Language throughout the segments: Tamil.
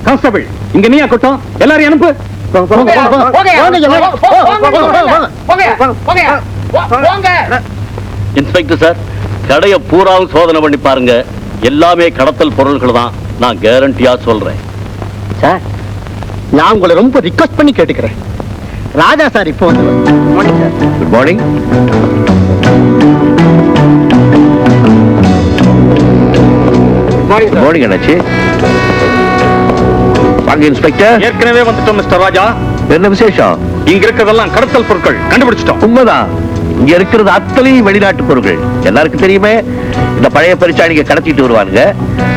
கான்ஸ்டபிள் இங்க நீயா கூட்டம் எல்லாரையும் அனுப்பு. இன்ஸ்பெக்டர் சார், கடைய பூராவும் சோதனை பண்ணி பாருங்க. எல்லாமே கடத்தல் பொருள்கள் தான். நான் கேரண்டியா சொல்றேன். சார், நான் உங்களை ரொம்ப ரிக்வெஸ்ட் பண்ணி கேட்டுக்கிறேன். ராஜா சார் இப்போ வந்து. Good morning. குட் மார்னிங் அண்ணாச்சி. வாங்க இன்ஸ்பெக்டர். ஏற்கனவே வந்துட்டோம் மிஸ்டர் ராஜா. என்ன விசேஷம்? இங்க இருக்கிறதெல்லாம் கடத்தல் பொருட்கள் கண்டுபிடிச்சிட்டோம். உண்மைதான். இங்க இருக்கிறது அத்தனையும் வெளிநாட்டு பொருட்கள். எல்லாருக்கும் தெரியுமே. இந்த பழைய பரிசாணிங்க கடத்திட்டு வருவாங்க.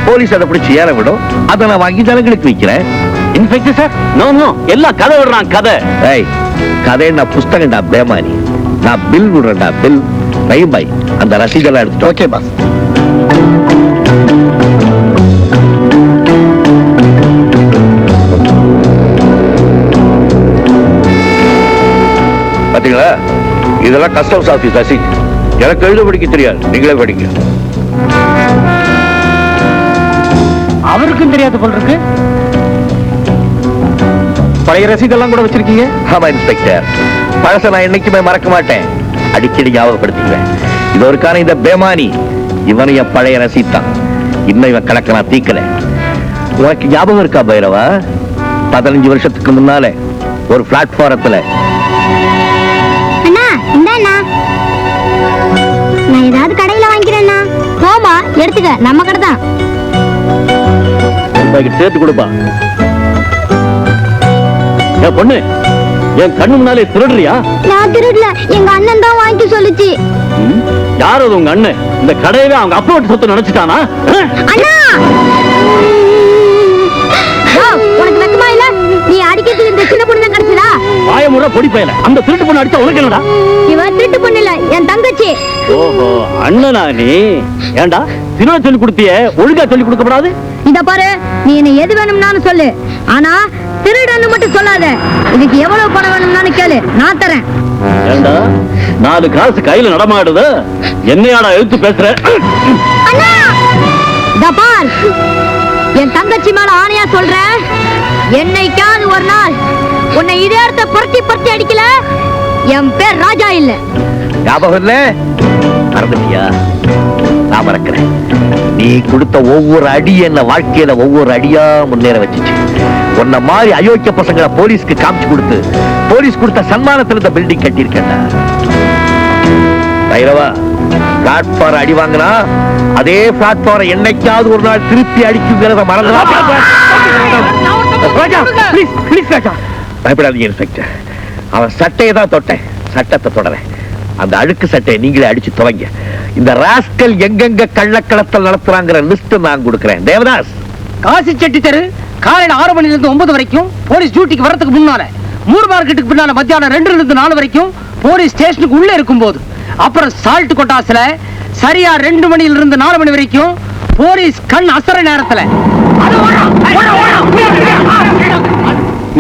போலீஸ் அதை பிடிச்சி ஏற விடும். அதை நான் வாங்கி ஜனங்களுக்கு விற்கிறேன். இன்ஸ்பெக்டர் சார், நோ நோ, எல்லாம் கதை விடுறான் கதை. ஏய், கதை நான் புஸ்தகம்டா பேமானி. நான் பில் விடுறேன்டா பில். பையன் பாய் அந்த ரசீதெல்லாம் எடுத்துட்டு. Okay boss. பாத்தீங்களா, இதெல்லாம் கஸ்டம்ஸ் ஆபீஸ் ரசீட். எனக்கு எழுத படிக்க தெரியாது, நீங்களே படிங்க. அவருக்கும் தெரியாது போல் இருக்கு. பழைய ரசீதெல்லாம் கூட வச்சிருக்கீங்க? ஆமா இன்ஸ்பெக்டர், பழச நான் என்னைக்குமே மறக்க மாட்டேன். அடிக்கடி ஞாபகப்படுத்திக்குவேன். இது ஒருக்கான இந்த பேமானி, இவன் என் பழைய ரசீத் தான். இன்னும் இவன் கணக்க நான் தீக்கல. உனக்கு ஞாபகம் இருக்கா பைரவா? 15 வருஷத்துக்கு முன்னால ஒரு பிளாட்ஃபாரத்துல நான் ஏதாவது கடையில வாங்கிக்கிறேன்னா போமா எடுத்துக்க, நம்ம கடை தான். சேர்த்து கொடுப்பா. என் பொண்ணு, என் கண்ணு முன்னாலே திருடுறியா? நான் திருடல, எங்க அண்ணன் தான் வாங்கி சொல்லுச்சு. யார் அது உங்க அண்ணன்? இந்த கடையவே அவங்க அப்பா விட்டு சொத்து நினைச்சிட்டானா? அண்ணா, உனக்கு வெக்கமா இல்ல? நீ அடிக்கிறது இந்த சின்ன பொண்ணு தான் கிடைச்சதா? வாயமுறை பொடி பயல. அந்த திருட்டு பொண்ணு அடிச்சா உனக்கு என்னடா? இவன் திருட்டு பொண்ணு இல்ல, என் தங்கச்சி. ஓஹோ, அண்ணனா நீ? ஏண்டா திருட சொல்லி கொடுத்தியே, ஒழுங்கா சொல்லி கொடுக்கப்படாது? இத பாரு, நீ என்ன எது வேணும்னாலும் சொல்லு, ஆனா திருடன்னு மட்டும் சொல்லாத. இதுக்கு எவ்வளவு பணம் வேணும்னாலும் கேளு, நான் தரேன். ஏண்டா 4 காசு கையில நடமாடுது, என்னையாடா எழுத்து பேசுற? அண்ணா, இத பார், என் தங்கச்சி மேல ஆணையா சொல்றேன், என்னைக்காவது ஒரு நாள் உன்னை இதயத்தை புரட்டி புரட்டி அடிக்கல, என் பேர் ராஜா இல்ல. ஞாபகம் இல்ல? மறந்துட்டியா? நான் மறக்கிறேன். நீ கொடுத்த ஒவ்வொரு அடி என்ன வாழ்க்கையில ஒவ்வொரு அடியா முன்னேற வச்சுச்சு. உன்ன மாதிரி அயோக்கிய பசங்களை போலீஸ்க்கு காமிச்சு கொடுத்து, போலீஸ் கொடுத்த சன்மானத்துல இந்த பில்டிங் கட்டியிருக்கேன்டா. பைரவா, பிளாட்ஃபார் அடி வாங்கினா அதே பிளாட்ஃபார் என்னைக்காவது ஒரு நாள் திருப்பி அடிக்குங்கிறத மறந்துடா. பயப்படாதீங்க இன்ஸ்பெக்டர். அவன் சட்டையை தான் தொட்டேன், சட்டத்தை தொடரேன். அந்த அழுக்கு சட்டையை நீங்களே அடிச்சு துவங்க. இந்த ராஸ்கல் எங்கெங்க கள்ளக்கடத்தல் நடத்துறாங்கிற லிஸ்ட் நான் கொடுக்கிறேன். தேவதாஸ், காசி செட்டி தெரு காலையில 6 மணில இருந்து 9 வரைக்கும் போலீஸ் டியூட்டிக்கு வரதுக்கு முன்னால, 3 மார்க்கெட்டுக்கு பின்னால மத்தியானம் 2 இருந்து 4 வரைக்கும் போலீஸ் ஸ்டேஷனுக்கு உள்ள இருக்கும் போது, அப்புறம் சால்ட் கொட்டாஸ்ல சரியா 2 மணில இருந்து 4 மணி வரைக்கும் போலீஸ் கண் அசர நேரத்துல.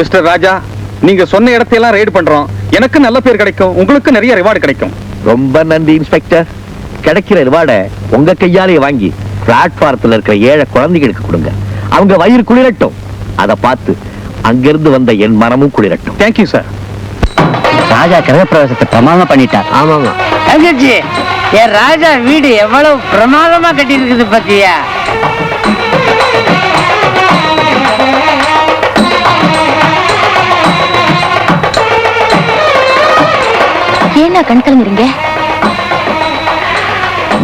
மிஸ்டர் ராஜா, நீங்க சொன்ன இடத்தையெல்லாம் ரைடு பண்றோம். எனக்கு நல்ல பேர் கிடைக்கும், உங்களுக்கு நிறைய ரிவார்டு கிடைக்கும். ரொம்ப நன்றி இன்ஸ்பெக்டர். கிடைக்கிற ரிவார்டை உங்க கையாலே வாங்கி பிளாட்ஃபாரத்தில் இருக்கிற 7 குழந்தைகளுக்கு கொடுங்க. அவங்க வயிறு குளிரட்டும். அதை பார்த்து அங்கிருந்து வந்த என் மனமும் குளிரட்டும். Thank you sir. ராஜா கிரகப்பிரவேசத்தை பிரமாதமா பண்ணிட்டார். ஆமாமா தங்கச்சி, என் ராஜா வீடு எவ்வளவு பிரமாதமா கட்டி இருக்குது பத்தியா? ஏன்னா கண் கலங்குறீங்க?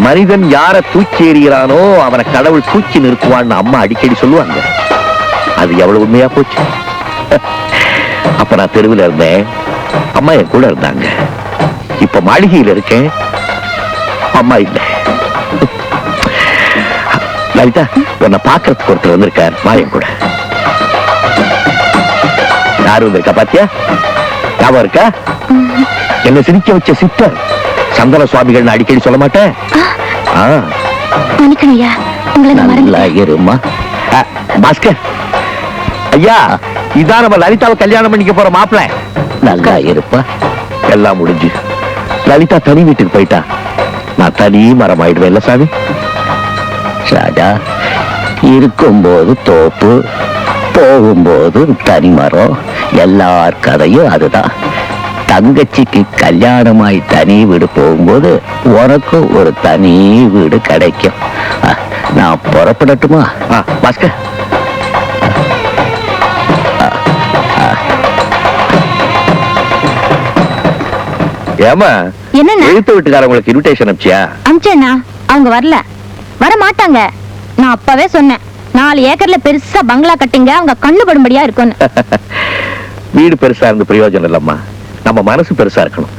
மனிதன் யார தூக்கி எறிகிறானோ அவனை கடவுள் தூக்கி நிறுத்துவான்னு அம்மா அடிக்கடி சொல்லுவாங்க. அது எவ்வளவு உண்மையா போச்சு. அப்ப நான் தெருவில் இருந்தேன், அம்மா என் கூட இருந்தாங்க. இப்ப மாளிகையில் இருக்கேன், அம்மா இல்லை. லலிதா, உன்னை பாக்குறதுக்கு ஒருத்தர் வந்திருக்கார், மாயன் கூட. யாரு வந்திருக்கா பாத்தியா? ஞாபகம் இருக்கா? என்ன சிரிக்க வச்ச சித்தர் சந்தன சுவாமிகள் அடிக்கடி சொல்ல மாட்டேன். நல்லா இருமா பாஸ்கர். ஐயா, இதான் நம்ம லலிதாவை கல்யாணம் பண்ணிக்க போற மாப்பிள்ளை. நல்லா இருப்பா. எல்லாம் முடிஞ்சு லலிதா தனி வீட்டுக்கு போயிட்டா. நான் தனி மரம் ஆயிடுவேன் இல்ல சாமி? ராஜா, இருக்கும்போது தோப்பு, போகும்போதும் தனி மரம், எல்லார் கதையும் அதுதான். தங்கச்சிக்கு கல்யாணமாய் தனி வீடு போகும்போது உனக்கும் ஒரு தனி வீடு கிடைக்கும். நான் புறப்படட்டுமா பாஸ்கர்? ஏமா என்ன எழுத்து வீட்டுக்காரங்களுக்கு இன்விடேஷன் அனுப்பிச்சியா? அமிச்சேண்ணா, அவங்க வரல, வர மாட்டாங்க. நான் அப்பவே சொன்னேன் 4 ஏக்கர்ல பெருசா பங்களா கட்டிங்க, அவங்க கண்ணு படும்படியா இருக்கும்னு. வீடு பெருசா இருந்து பிரயோஜனம் இல்லம்மா, நம்ம மனசு பெருசா இருக்கணும்.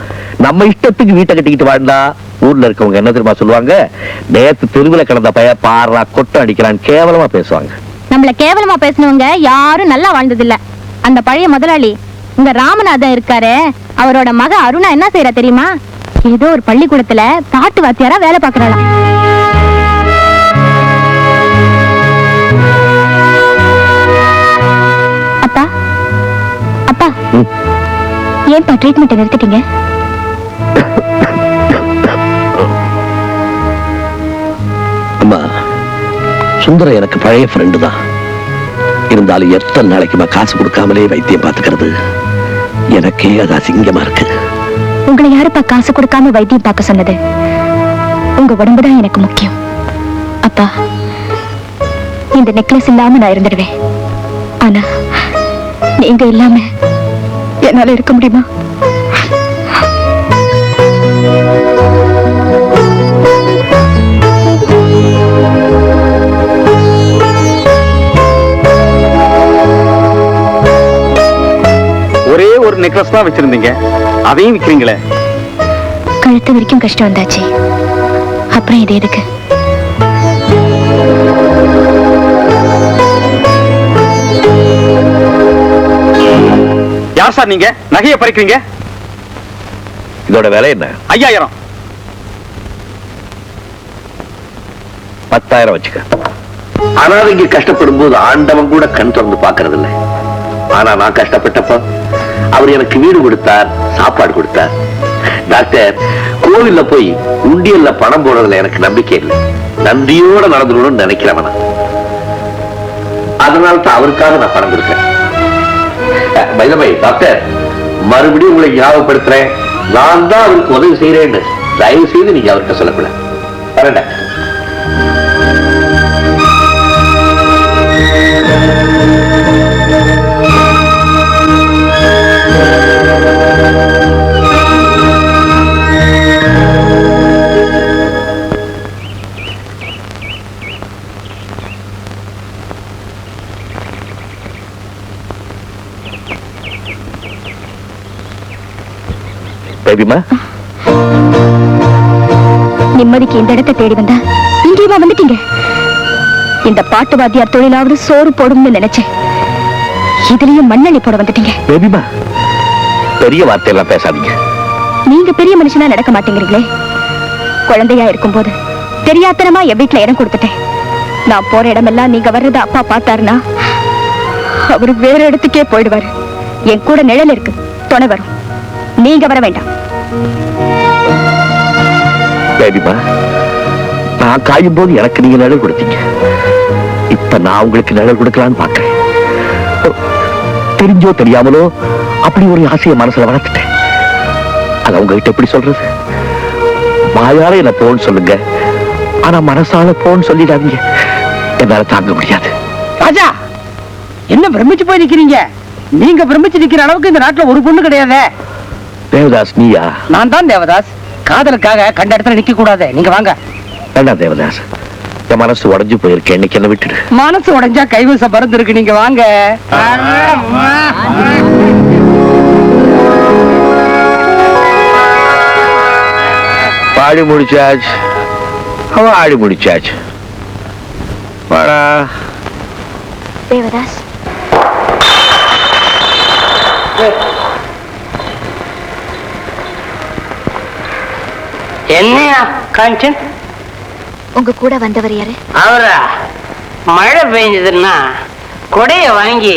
நம்ம இஷ்டத்துக்கு வீட்டை கட்டிக்கிட்டு வாழ்ந்தா ஊர்ல இருக்கவங்க என்ன தெரியுமா சொல்லுவாங்க? நேத்து தெருவில் கிடந்த பைய பாரா கொட்டம் அடிக்கிறான்னு கேவலமா பேசுவாங்க. நம்மள கேவலமா பேசினவங்க யாரும் நல்லா வாழ்ந்தது இல்ல. அந்த பழைய முதலாளி இங்க ராமநாதன் இருக்காரு, அவரோட மக அருணா என்ன செய்யறா தெரியுமா? ஏதோ ஒரு பள்ளிக்கூடத்துல பாட்டு வாத்தியாரா வேலை பாக்குறாளாம். அப்பா அப்பா, ஏன்பா ட்ரீட்மெண்ட் நிறுத்திட்டீங்க? அம்மா, சுந்தரம் எனக்கு பழைய ஃப்ரெண்டு தான். இருந்தாலும் எத்தனை நாளைக்குமா காசு கொடுக்காமலே வைத்தியம் பார்த்துக்கிறது? எனக்கே அது அசிங்கமா இருக்கு. உங்களை யாருப்பா காசு கொடுக்காம வைத்தியம் பார்க்க சொன்னது? உங்க உடம்புதான் எனக்கு முக்கியம். அப்பா, இந்த நெக்லஸ் இல்லாம நான் இருந்துடுவேன். ஆனா நீங்க இல்லாம என்னால இருக்க முடியுமா? ஒரே ஒரு நெக்லஸ் தான் வச்சிருந்தீங்க, அதையும் விக்கிறீங்களே? கழுத்து வரைக்கும் கஷ்டம் வந்தாச்சு, அப்புறம் இது எதுக்கு? யார் சார் நீங்க நகையை பறிக்கிறீங்க? இதோட விலை என்ன? 5000. 10,000 வச்சுக்க. ஆனால் இங்க கஷ்டப்படும் போது ஆண்டவன் கூட கண் திறந்து பாக்குறது இல்லை. ஆனா நான் கஷ்டப்பட்டப்ப அவர் எனக்கு வீடு கொடுத்தார், சாப்பாடு கொடுத்தார். டாக்டர், கோவில்ல போய் உண்டியல்ல பணம் போடுறதுல எனக்கு நம்பிக்கை இல்லை. நன்றியோட நடந்துடணும்னு நினைக்கிறவனா, அதனால தான் அவருக்காக நான் பணம் கொடுக்கிறேன். டாக்டர், மறுபடியும் உங்களை ஞாபகப்படுத்துறேன், நான் தான் அவருக்கு உதவி செய்யறேன்னு தயவு செய்து நீங்க அவர்கிட்ட சொல்லக்கூடாது. வரேன் டாக்டர். நிம்மதிக்கு இந்த இடத்தை தேடி வந்தா இங்கேயுமா வந்துட்டீங்க? இந்த பாட்டு வாத்தியார் தொழிலாவது சோறு போடும்னு நினைச்சேன், இதுலயும் மண்ணெண்ணி போட வந்துட்டீங்க. பெரிய வார்த்தையெல்லாம் பேசாதீங்க. நீங்க பெரிய மனுஷனா நடக்க மாட்டேங்கிறீங்களே. குழந்தையா இருக்கும் போது தெரியாத்தனமா என் வீட்டுல இடம் கொடுத்துட்டேன். நான் போற இடமெல்லாம் நீங்க வர்றத அப்பா பார்த்தாருன்னா அவரு வேற இடத்துக்கே போயிடுவாரு. என் கூட நிழல் இருக்கு, துணை வரும். நீங்க வர வேண்டாம். நான் காயும் போது எனக்கு நீங்க நிழல் கொடுத்தீங்க, இப்ப நான் உங்களுக்கு நிழல் கொடுக்கலான்னு பாக்குறேன். தெரிஞ்சோ தெரியாமலோ அப்படி ஒரு ஆசையை மனசுல வளர்த்துட்டேன். அது உங்ககிட்ட எப்படி சொல்றது? வாயால என்ன போன்னு சொல்லுங்க, ஆனா மனசால போன்னு சொல்லிடாதீங்க. என்னால தாங்க முடியாது. ராஜா, என்ன பிரமிச்சு போய் நிக்கிறீங்க? நீங்க பிரமிச்சு நிக்கிற அளவுக்கு இந்த நாட்டுல ஒரு பொண்ணு கிடையாது. தேவதாஸ், நீயா? நான் தான் தேவதாஸ். காதலுக்காக கண்ட இடத்துல நிக்க கூடாது. நீங்க வாங்க. வேண்டாம் தேவதாஸ், என் மனசு உடைஞ்சு போயிருக்கு, என்னைக்கு என்ன விட்டுடு. மனசு உடைஞ்சா கைவச பருந்து இருக்கு. நீங்க வாங்க. பாடி முடிச்சாச்சு, ஆடி முடிச்சாச்சு. வாடா தேவதாஸ். என்னையா காஞ்சன்? உங்க கூட வந்தவர் யாரு? அவரா? மழை பெஞ்சதுன்னா கொடைய வாங்கி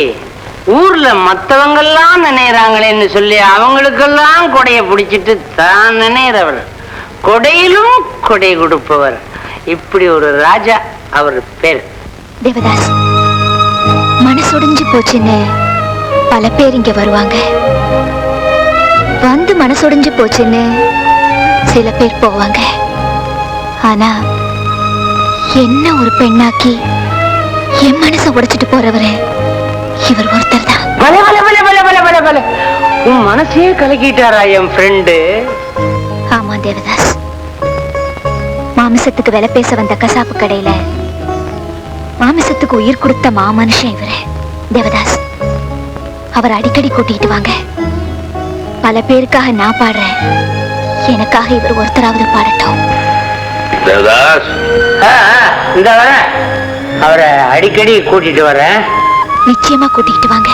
ஊர்ல மத்தவங்கெல்லாம் நினைறாங்களேன்னு சொல்லி அவங்களுக்கெல்லாம் கொடைய பிடிச்சிட்டு தான் நினைறவர், கொடையிலும் கொடை கொடுப்பவர். இப்படி ஒரு ராஜா அவர் பேர். தேவதாஸ், மனசு மனசொடிஞ்சு போச்சுன்னு பல பேர் இங்க வருவாங்க. வந்து மனசொடிஞ்சு போச்சுன்னு சில பேர் போவாங்க. ஆனா என்ன ஒரு பெண்ணாக்கி என் மனசை உடைச்சிட்டு போறவரு இவர் ஒருத்தர் தான். உன் மனசே கலக்கிட்டாரா என் ஃப்ரெண்டு? ஆமா தேவதாஸ், மாமிசத்துக்கு விலை பேச வந்த கசாப்பு கடையில மாமிசத்துக்கு உயிர் கொடுத்த மாமனுஷன் இவரு தேவதாஸ். அவர் அடிக்கடி கூட்டிட்டு வாங்க. பல பேருக்காக நான் பாடுறேன், எனக்காக இவர் ஒருத்தராவது பாடட்டும். தேவதாஸ், இந்த வர அவரை அடிக்கடி கூட்டிட்டு வரேன். நிச்சயமா கூட்டிட்டு வாங்க.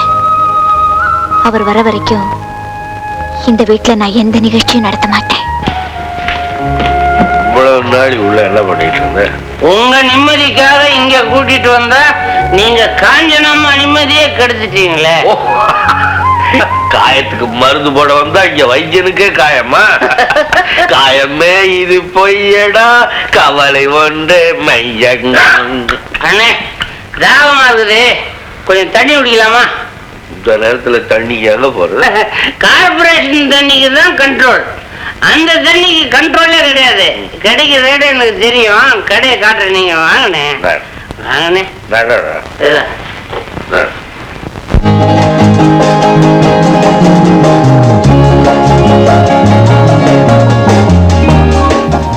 அவர் வர வரைக்கும் இந்த வீட்டுல நான் எந்த நிகழ்ச்சியும் நடத்த மாட்டேன். இவ்வளவு நாள் உள்ள என்ன பண்ணிட்டு இருந்த? உங்க நிம்மதிக்காக இங்க கூட்டிட்டு வந்தா நீங்க காஞ்சனமா நிம்மதியே கெடுத்துட்டீங்களே. காயத்துக்கு மருந்து போட வந்தா இங்க வைத்தியனுக்கே காயமா? காயமே இது பொய்யடா, கவலை ஒன்று மையங்க. அண்ணே தாகமா இருக்குது, கொஞ்சம் தண்ணி குடிக்கலாமா? இந்த நேரத்துல தண்ணிக்கு எங்க போறது? கார்பரேஷன் தண்ணிக்கு தான் கண்ட்ரோல், அந்த தண்ணிக்கு கண்ட்ரோலே கிடையாது. கிடைக்கிற ரேட்டு எனக்கு தெரியும், கடையை காட்டுறேன், நீங்க வாங்கண்ணே. வாங்கண்ணே.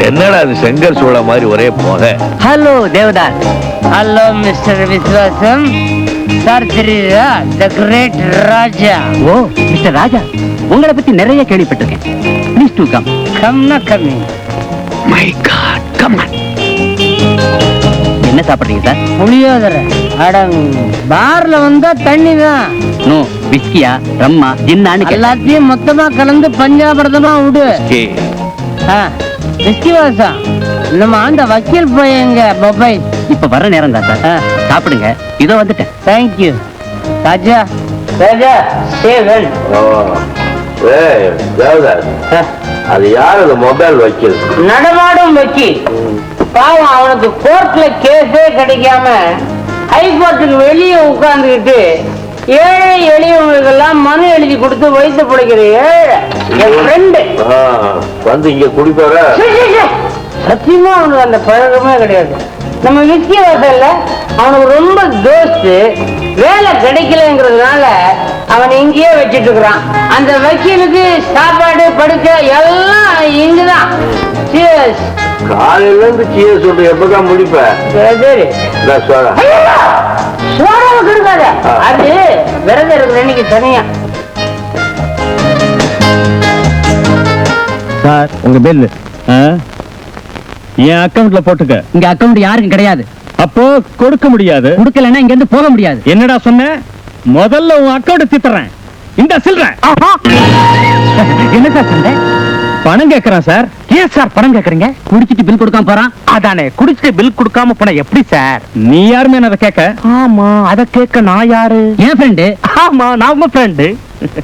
என்னடா அது செங்கல் சூழ மாதிரி ஒரே போக? ஹலோ தேவதாஸ். ஹலோ மிஸ்டர் விஸ்வாசம். சார் தெரியுதா, தி கிரேட் ராஜா. ஓ மிஸ்டர் ராஜா, உங்களை பத்தி நிறைய கேள்விப்பட்டிருக்கேன். Please to come. கம்னா கம்மி. My God, come on. என்ன சாப்பிடுறீங்க சார்? புளியோதரை. அடங் பார்ல வந்தா தண்ணி தான். நோ, விஸ்கியா ரம்மா ஜின்னான்னு எல்லாத்தையும் மொத்தமா கலந்து பஞ்சாபிரதமா விடு. விஸ்கிவாசா, நம்ம அந்த வக்கீல் பையங்க மொபைல் இப்ப வர நேரம் தான் சார். சாப்பிடுங்க, இதோ வந்துட்டேன். தேங்க்யூ ராஜா. ராஜா சேவல். அது யார் அந்த மொபைல் வக்கீல்? நடமாடும் வக்கீல். பாவம், அவனுக்கு கோர்ட்ல கேஸே கிடைக்காம ஹைகோர்ட்டுக்கு வெளியே உட்கார்ந்துக்கிட்டு ஏழை எளியவங்களுக்கெல்லாம் மனு எழுதி கொடுத்து வயிற்று பிடிக்கிற ஏழை என் ஃப்ரெண்டு வந்து இங்க குடிப்பார. சத்தியமா அவனுக்கு அந்த பழக்கமே கிடையாது. நம்ம விஸ்கி வாசல்ல அவனுக்கு ரொம்ப தோஸ்து. வேலை கிடைக்கலங்கிறதுனால அவன் இங்கேயே வச்சிட்டு இருக்கிறான். அந்த வக்கீலுக்கு சாப்பாடு படுக்க எல்லாம் இங்குதான். காலையில இருந்து சீய சொல்ற, எப்பதான் முடிப்ப? சரி சோறாவை கொடுக்காத, அது விரதம் இருக்கிற அன்னைக்கு தனியா. சார் உங்க பில் என் அக்கவுண்ட்ல போட்டுக்க. இங்க அக்கவுண்ட் யாருக்கும் கிடையாது. அப்போ கொடுக்க முடியாது. கொடுக்கலன்னா இங்க இருந்து போக முடியாது. என்னடா சொன்ன? முதல்ல உன் அக்கவுண்ட் திட்டுறேன். இந்த சில்றேன். என்ன சார் சொன்ன? பணம் கேட்கறான் சார். ஏன் சார் பணம் கேக்குறீங்க? குடிச்சிட்டு பில் கொடுக்காம போறான். அதானே, குடிச்சிட்டு பில் கொடுக்காம போன எப்படி சார்? நீ யாருமே அதை கேட்க? ஆமா, அத கேட்க நான் யாரு? என் ஃப்ரெண்டு. ஆமா, நான் உங்க ஃப்ரெண்டு.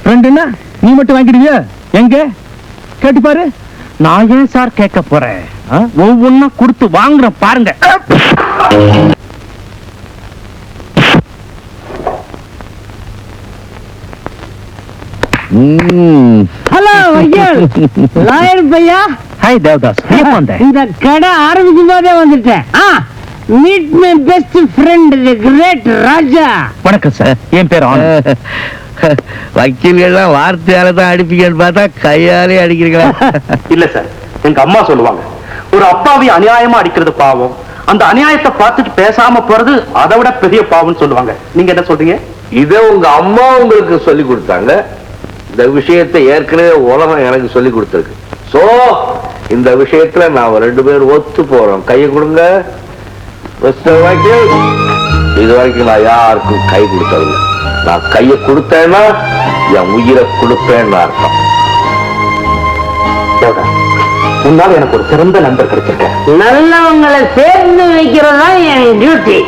ஃப்ரெண்டுன்னா நீ மட்டும் வாங்கிடுவியா? எங்க கேட்டு பாரு. நான் ஏன் சார் கேட்க போறேன்? ஒவ்வொன்னா கொடுத்து வாங்குறேன் பாருங்க. ஹலோ வக்கீல், லாயர் பையா. ஹாய் தேவதாஸ். இந்த கடை ஆரம்பிக்கும் போதே வந்துட்டேன். Meet my best friend the great Raja. வணக்கம் சார், என் பேர் ஆனந்த். வக்கீல்கள்லாம் வார்த்தையால தான் அடிப்பீங்கன்னு பார்த்தா கையாலே அடிக்கிறீங்களா? இல்ல சார், எங்க அம்மா சொல்லுவாங்க, ஒரு அப்பாவை அநியாயமா அடிக்கிறது பாவம், அந்த அநியாயத்தை பார்த்துட்டு பேசாம போறது அதை விட பெரிய பாவம்னு சொல்லுவாங்க. நீங்க என்ன சொல்றீங்க? இதை உங்க அம்மா உங்களுக்கு சொல்லி கொடுத்தாங்க. இந்த விஷயத்தை ஏற்கனவே உலகம் எனக்கு சொல்லி கொடுத்திருக்கு. சோ இந்த விஷயத்துல நாம ரெண்டு பேரும் ஒத்து போறோம். கையை கொடுங்க மிஸ்டர் வக்கீல். இது வரைக்கும் நான் யாருக்கும் கை கொடுத்ததில்லை. நான் கையை கொடுத்தேன்னா என் உயிரை கொடுப்பேன்னு அர்த்தம். முன்னால எனக்கு ஒரு சிறந்த நண்பர் கிடைச்சிருக்க. நல்லவங்களை சேர்ந்து வைக்கிறதா என் டியூட்டி.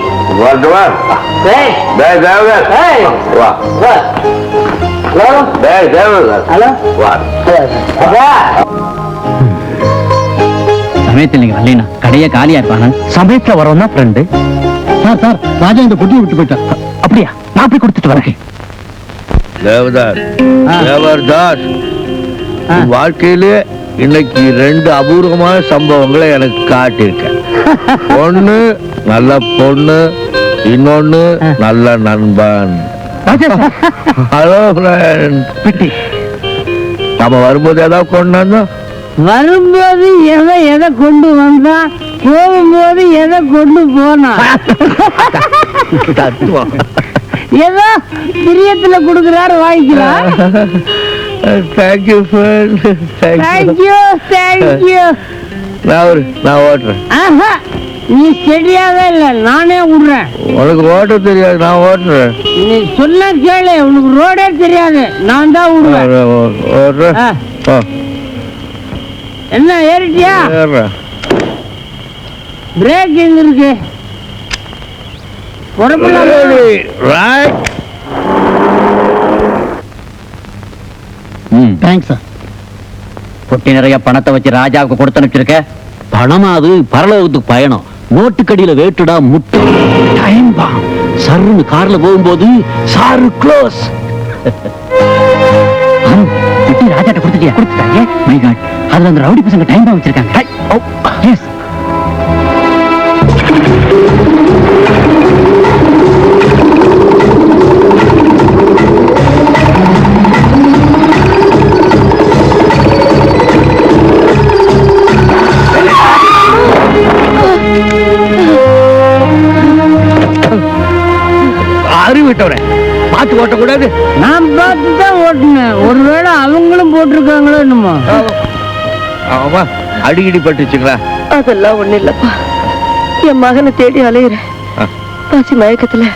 சமயத்தில் நீங்க வரலீனா கடையை காலியா இருப்பாங்க. சமயத்துல வரவன் தான் ஃப்ரெண்டு. சார் ராஜா இந்த பொட்டியை விட்டு போயிட்டார். அப்படியா? நான் போய் கொடுத்துட்டு வரேன். தேவதாஸ், தேவதாஸ், உன் வாழ்க்கையிலே இன்னைக்கு 2 அபூர்வமான சம்பவங்களை எனக்கு காட்டியிருக்க. ஒண்ணு நல்ல பொண்ணு, இன்னொன்னு நல்ல நண்பன். ஹலோ பிட்டி, நம்ம வரும்போது ஏதாவது கொண்டாந்தோம்? வரும்போது எதை கொண்டு வந்தா, போகும்போது எதை கொண்டு போனா? தத்துவம். ஏதோ பிரியத்துல கொடுக்குறாரு, வாங்கிக்கலாம். Thank you friend, thank you thank you. நான் ஓட்டுறேன். ஆஹா, நீ சரியாவே இல்ல, நானே விடுறேன். உனக்கு ஓட்ட தெரியாது, நான் ஓட்டுறேன். நீ சொன்ன கேளு, உனக்கு ரோடே தெரியாது, நான் தான் விடுவேன். ஓட்டுறேன். என்ன ஏறிட்டியா? பிரேக் எங்க இருக்கு? தேங்க்ஸ். பொட்டி நிறைய பணத்தை வச்சு ராஜாவுக்கு கொடுத்து அனுப்பிச்சிருக்க. பணமா? அது பரலோகத்துக்கு பயணம். நோட்டுக்கடியில வேட்டுடா முட்டு. டைம் பா. சர்னு கார்ல போகும்போது சாரு க்ளோஸ். பொட்டி ராஜாட்ட கொடுத்துட்டியா? கொடுத்துட்டாங்க. மை காட், அதுல அந்த ரவுடி பசங்க டைம் பா வச்சிருக்காங்க. எஸ். அறிவிட்டவரே, பார்த்து ஓட்டக்கூடாது. நான் பார்த்து தான் ஓட்டுனேன். ஒருவேளை அவங்களும் போட்டிருக்காங்களோ என்னமோ. ஆமா, அடிக்கடி பட்டுச்சுங்களா? அதெல்லாம் ஒண்ணு இல்லப்பா. என் மகனை தேடி அலையிறேன். பாசி மயக்கத்துல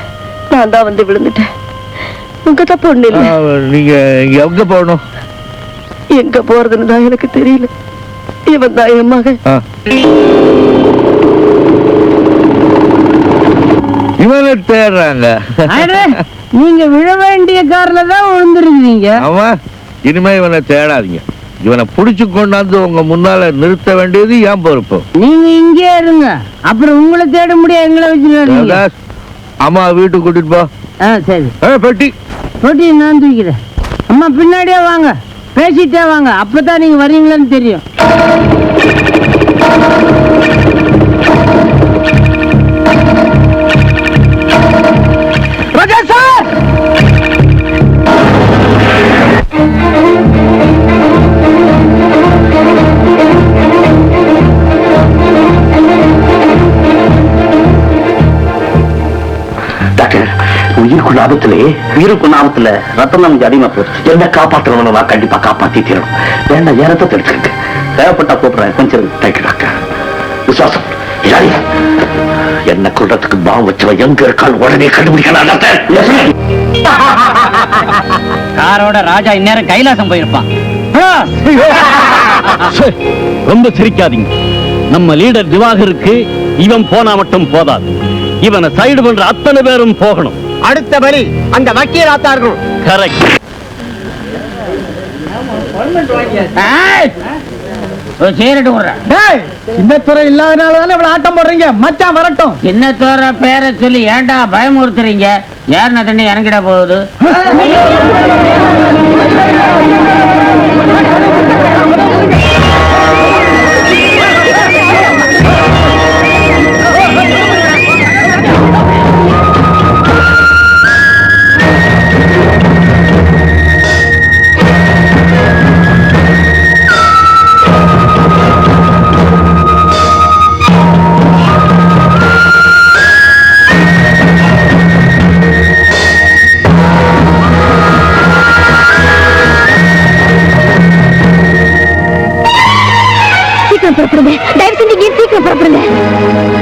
நான் தான் வந்து விழுந்துட்டேன். உங்க தப்பு ஒண்ணு இல்ல. நீங்க எங்க போகணும்? எங்க போறதுன்னு தான் எனக்கு தெரியல. இவன் தான் என் மகன். இவனை தேடுறாங்க. நீங்க விழ வேண்டிய கார்ல தான் விழுந்துருக்கீங்க. ஆமா, இனிமே இவனை தேடாதீங்க. இவனை புடிச்சு கொண்டாந்து உங்க முன்னால நிறுத்த வேண்டியது ஏன் பொறுப்பு. நீங்க இங்கே இருங்க, அப்புறம் உங்களை தேட முடியாது, எங்களை வச்சுருங்க. அம்மா வீட்டுக்கு கூட்டிட்டு போ. சரி. பெட்டி பெட்டி நான் தூக்கிறேன். அம்மா பின்னாடியே வாங்க, பேசிட்டே வாங்க, அப்பதான் நீங்க வர்றீங்களான்னு தெரியும். ராஜா சார், உயிருக்குள்ள ஆபத்திலே, உயிருக்குள்ள ஆபத்துல ரத்தம் நமக்கு அதிகமா போச்சு. என்ன காப்பாற்றணும், நான் கண்டிப்பா காப்பாத்தி தீரணும். வேண்டாம், ஏன் ரத்தத்தை எடுத்துக்கிட்டு தேவைப்பட்டா கூப்பிடுறேன். கொஞ்சம் தேங்க்யூ டாக்டர். விசுவாசம் என்ன கொள்றதுக்கு பாவம் வச்சவன் எங்க இருக்கான் உடனே கண்டுபிடிக்கலாம். காரோட ராஜா இந்நேரம் கைலாசம் போயிருப்பான். ரொம்ப சிரிக்காதீங்க. நம்ம லீடர் திவாகருக்கு இவன் போனா மட்டும் போதாது, இவனை சைடு பண்ற அத்தனை பேரும் போகணும். அடுத்த பலி அந்த வக்கீல் ஆத்தார்கள். கரெக்ட். சின்னத்துறை இல்லாதனால இவ்வளவு ஆட்டம் போடுறீங்க. மச்சான் வரட்டும். சின்னத்துறை பேரை சொல்லி ஏன்டா பயமுறுத்துறீங்க? ஏறின தண்ணி இறங்கிட போகுது.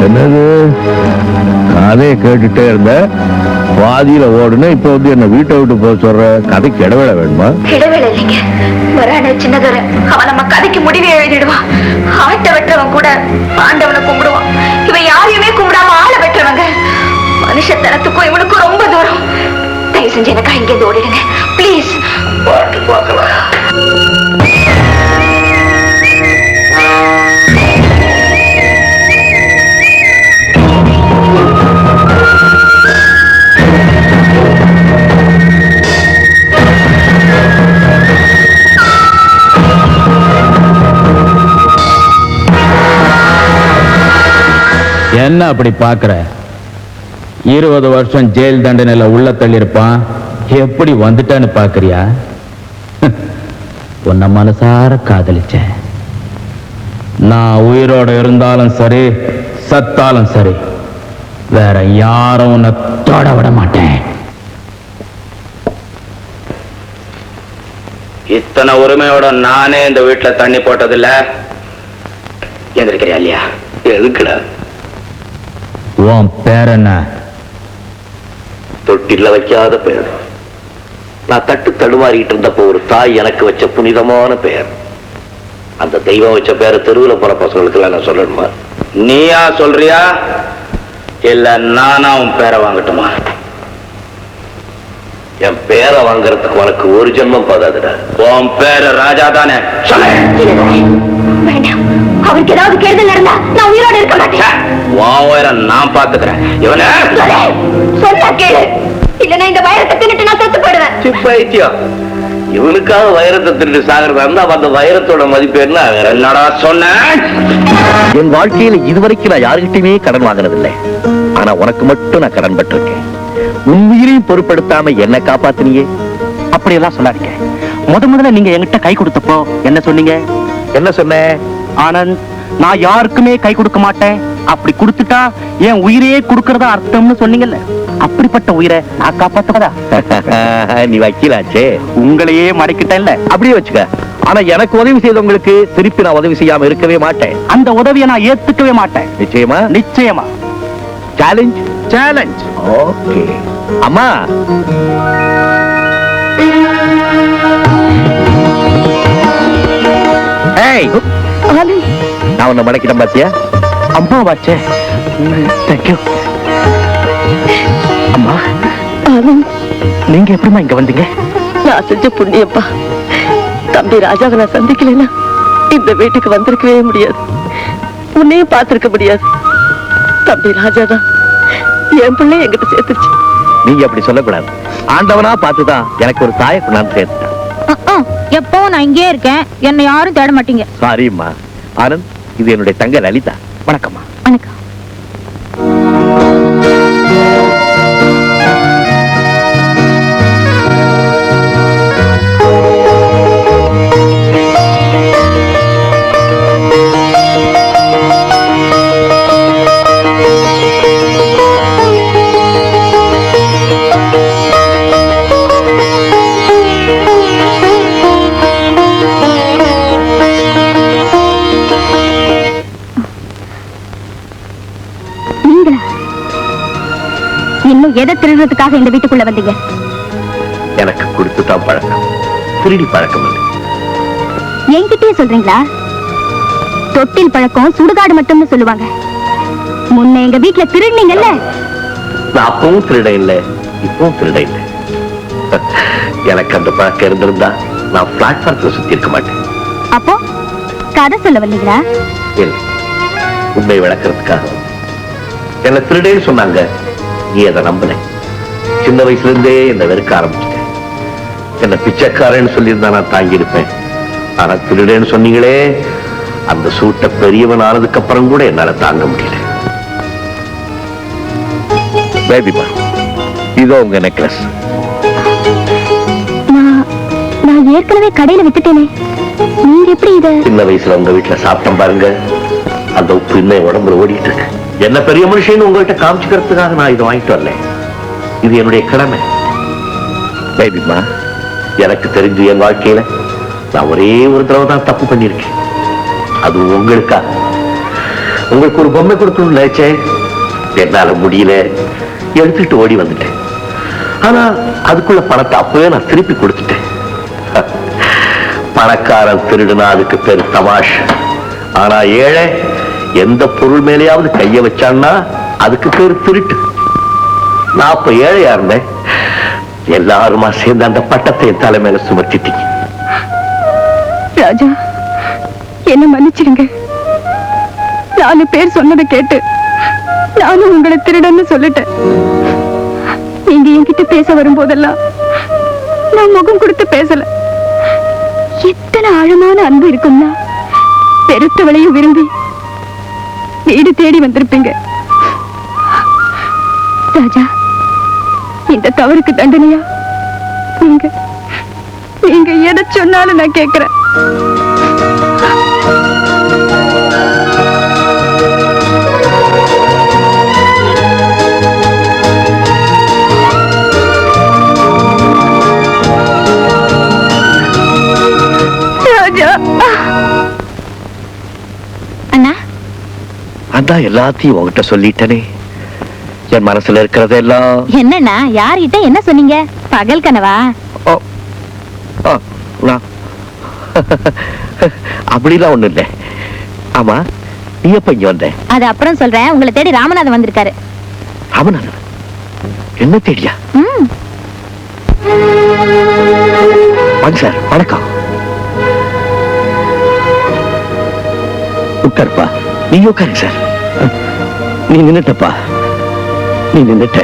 என்னது கதையை கேட்டுட்டே இருந்த, பாதியில ஓடுன, இப்ப வந்து என்ன வீட்டை விட்டு போக சொல்ற? கதைக்கு இடைவேளை வேணுமா? இடைவேளை இல்லைங்க, வரான சின்னதர அவன் நம்ம கதைக்கு முடிவே எழுதிடுவான். ஆட்ட வெட்டுறவன் கூட ஆண்டவனை கும்பிடுவான். இவன் யாரையுமே கும்பிடாம ஆள வெட்டுறவங்க. மனுஷத்தனத்துக்கும் இவனுக்கும் ரொம்ப தூரம். தயவு செஞ்சு எனக்கா இங்கே ஓடிடுங்க பிளீஸ். பாட்டு பார்க்கலாம். என்ன அப்படி பாக்குற? 20 வருஷம் ஜெயில் தண்டனையில உள்ள தள்ளியிருப்பான், எப்படி வந்துட்டான்னு பாக்குறியா? உன்னை மனசார காதலிச்சேன். நான் உயிரோட இருந்தாலும் சரி, சத்தாலும் சரி, வேற யாரும் உன்னை தொட விட மாட்டேன். இத்தனை உரிமையோட நானே இந்த வீட்டுல தண்ணி போட்டதில்ல. எந்திரிக்கிறியா இல்லையா? எதுக்குடா? உன் பேர் என்ன? தொட்டில வைக்காத பெயர். நான் தட்டு தடுமாறிட்டு இருந்தப்போ ஒரு தாய் எனக்கு வச்ச புனிதமான பெயர். அந்த தெய்வம் வச்ச பேரை தெருவில் போற பசங்களுக்கு எல்லாம் நான் சொல்லணுமா? நீயா சொல்றியா இல்ல நானா உன் பேரை வாங்கட்டுமா? என் பேரை வாங்கறதுக்கு உனக்கு ஒரு ஜென்மம் போதாதுடா. உன் பேரு ராஜா தானே? வேண்டாம், அவருக்கு ஏதாவது கெடுதல் நடந்தா நான் உயிரோடு இருக்க மாட்டேன். உன் உயிரை நான் பாத்துக்கிறேன். இவனே சொன்னா கேளு, இல்லன்னா இந்த வைரத்தை தின்னுட்டு நான் செத்து போயிடுவேன். பைத்தியம், இவனுக்காக வைரத்தை திருட்டு சாகிறதா இருந்தா அந்த வைரத்தோட மதிப்பு என்ன? என்னடா சொன்ன? என் வாழ்க்கையில இதுவரைக்கும் நான் யாருகிட்டயுமே கடன் வாங்கினதில்லை. ஆனா உனக்கு மட்டும் நான் கடன் பட்டிருக்கேன். உன் உயிரையும் பொருட்படுத்தாம என்ன காப்பாத்தினியே. அப்படியெல்லாம் சொல்லாதீங்க. முதல்ல நீங்க என்கிட்ட கை கொடுத்தப்போ என்ன சொன்னீங்க? என்ன சொன்னேன்? ஆனந்த், நான் யாருக்குமே கை கொடுக்க மாட்டேன், அப்படி கொடுத்துட்டா என் உயிரையே கொடுக்கறதா அர்த்தம்னு சொன்னீங்கல்ல. அப்படிப்பட்ட உயிரை நான் காப்பாத்துவதா? நீ வக்கீலாச்சே, உங்களையே மடக்கிட்டேன்ல. அப்படியே வச்சுக்க. ஆனா எனக்கு உதவி செய்தவங்களுக்கு திருப்பி நான் உதவி செய்யாம இருக்கவே மாட்டேன். அந்த உதவியை நான் ஏத்துக்கவே மாட்டேன். நிச்சயமா? நிச்சயமா. சேலஞ்ச். சேலஞ்ச். ஓகே. அம்மா, ஏய், நான் உன்னை மடக்கிட்டேன் பாத்தியா? அம்மா வாச்சே. தேங்க்யூ. அம்மா, நீங்க எப்படிமா இங்க வந்தீங்க? நான் செஞ்ச புண்ணியப்பா. தம்பி ராஜாவை நான் சந்திக்கலைன்னா இந்த வீட்டுக்கு வந்திருக்கவே முடியாது, உன்னையும் பார்த்திருக்க முடியாது. தம்பி ராஜாதான் என் பிள்ளை என்கிட்ட சேர்த்துச்சு. நீங்க அப்படி சொல்லக்கூடாது. ஆண்டவனா பார்த்துதான் எனக்கு ஒரு தாயை கொண்டாந்து சேர்த்தேன். எப்பவும் நான் இங்கே இருக்கேன், என்னை யாரும் தேட மாட்டீங்க. சாரிம்மா. ஆனந்த், இது என்னுடைய தங்க லலிதா. வணக்கம்மா. வணக்கம். இன்னும் எதை திருடுறதுக்காக இந்த வீட்டுக்குள்ள வந்தீங்க? எனக்கு கொடுத்துதான் பழக்கம், திருடி பழக்கம் இல்லை. என்கிட்டயே சொல்றீங்களா? தொட்டில் பழக்கம் சுடுகாடு மட்டும்னு சொல்லுவாங்க. முன்ன எங்க வீட்டுல திருடுனீங்கல்ல. நான் அப்பவும் திருட இல்லை, இப்பவும் திருட இல்லை. எனக்கு அந்த பழக்கம் இருந்திருந்தா நான் பிளாட்ஃபார்ம்ல சுத்தி இருக்க மாட்டேன். அப்போ கதை சொல்ல வந்தீங்களா? இல்லை, உண்மை விளக்குறதுக்காக. என்ன திருடேன்னு சொன்னாங்க, நீ அதை நம்பல. சின்ன வயசுல இருந்தே என்ன வெறுக்க ஆரம்பிச்சிட்டேன். என்ன பிச்சைக்காரன்னு சொல்லியிருந்தா நான் தாங்கி இருப்பேன். ஆனா திருடேன்னு சொன்னீங்களே, அந்த சூட்டை பெரியவன் ஆனதுக்கு அப்புறம் கூட என்னால தாங்க முடியல. பேபிமா, இதோ உங்க நெக்லஸ். நான் ஏற்கனவே கடையில வித்துட்டேனே, நீங்க எப்படி இத? சின்ன வயசுல உங்க வீட்டுல சாப்பிட்டேன் பாருங்க, அந்த உப்பு இன்னும் உடம்புல ஓடிட்டு இருக்கு. என்ன பெரிய மனுஷன் உங்கள்கிட்ட காமிச்சுக்கிறதுக்காக நான் இதை வாங்கிட்டு வரல. இது என்னுடைய கடமை. பேபிமா, எனக்கு தெரிஞ்சு என் வாழ்க்கையில நான் ஒரே ஒரு தடவை தான் தப்பு பண்ணிருக்கேன். அது உங்களுக்காக. உங்களுக்கு ஒரு பொம்மை கொடுக்கணும்னு நினைச்சேன், என்னால முடியல, எடுத்துட்டு ஓடி வந்துட்டேன். ஆனா அதுக்குள்ள பணத்தை அப்பவே நான் திருப்பி கொடுத்துட்டேன். பணக்காரன் திருடுனா அதுக்கு பேரு தமாஷ். ஆனா ஏழை எந்த பொருள் மேலேயாவது கைய வச்சான்னா அதுக்கு பேரு திருட்டு. நான் அப்ப ஏழையா இருந்தேன், எல்லாருமா சேர்ந்து அந்த பட்டத்தை என் தலை மேல சுமத்திட்டீங்க. ராஜா, என்ன மன்னிச்சிடுங்க. 4 பேர் சொன்னதை கேட்டு நானும் உங்களை திருடன்னு சொல்லிட்டேன். நீங்க என்கிட்ட பேச வரும்போதெல்லாம் நான் முகம் கொடுத்து பேசல. எத்தனை ஆழமான அன்பு இருக்கும்னா பெருத்தவளையும் விரும்பி வீடு தேடி வந்திருப்பீங்க. ராஜா, இந்த தவறுக்கு தண்டனையா நீங்க நீங்க எதை சொன்னாலும் நான் கேட்கிறேன். ராஜா, அண்ணா, அதான் எல்லாத்தையும் உங்ககிட்ட சொல்லிட்டனே. என் மனசுல இருக்கிறதெல்லாம் என்னண்ணா யார்கிட்ட என்ன சொன்னீங்க? பகல் கனவா? அப்படிலாம் ஒண்ணு இல்ல. ஆமா, நீ எப்ப இங்க வந்த? அது அப்புறம் சொல்றேன். உங்களை தேடி ராமநாதன் வந்திருக்காரு. ராமநாதன் என்ன தேடியா? வாங்க சார், வணக்கம். உட்காருப்பா. நீங்க உட்காருங்க சார். நீ நின்னுட்டப்பா, நீ நின்னுட்ட.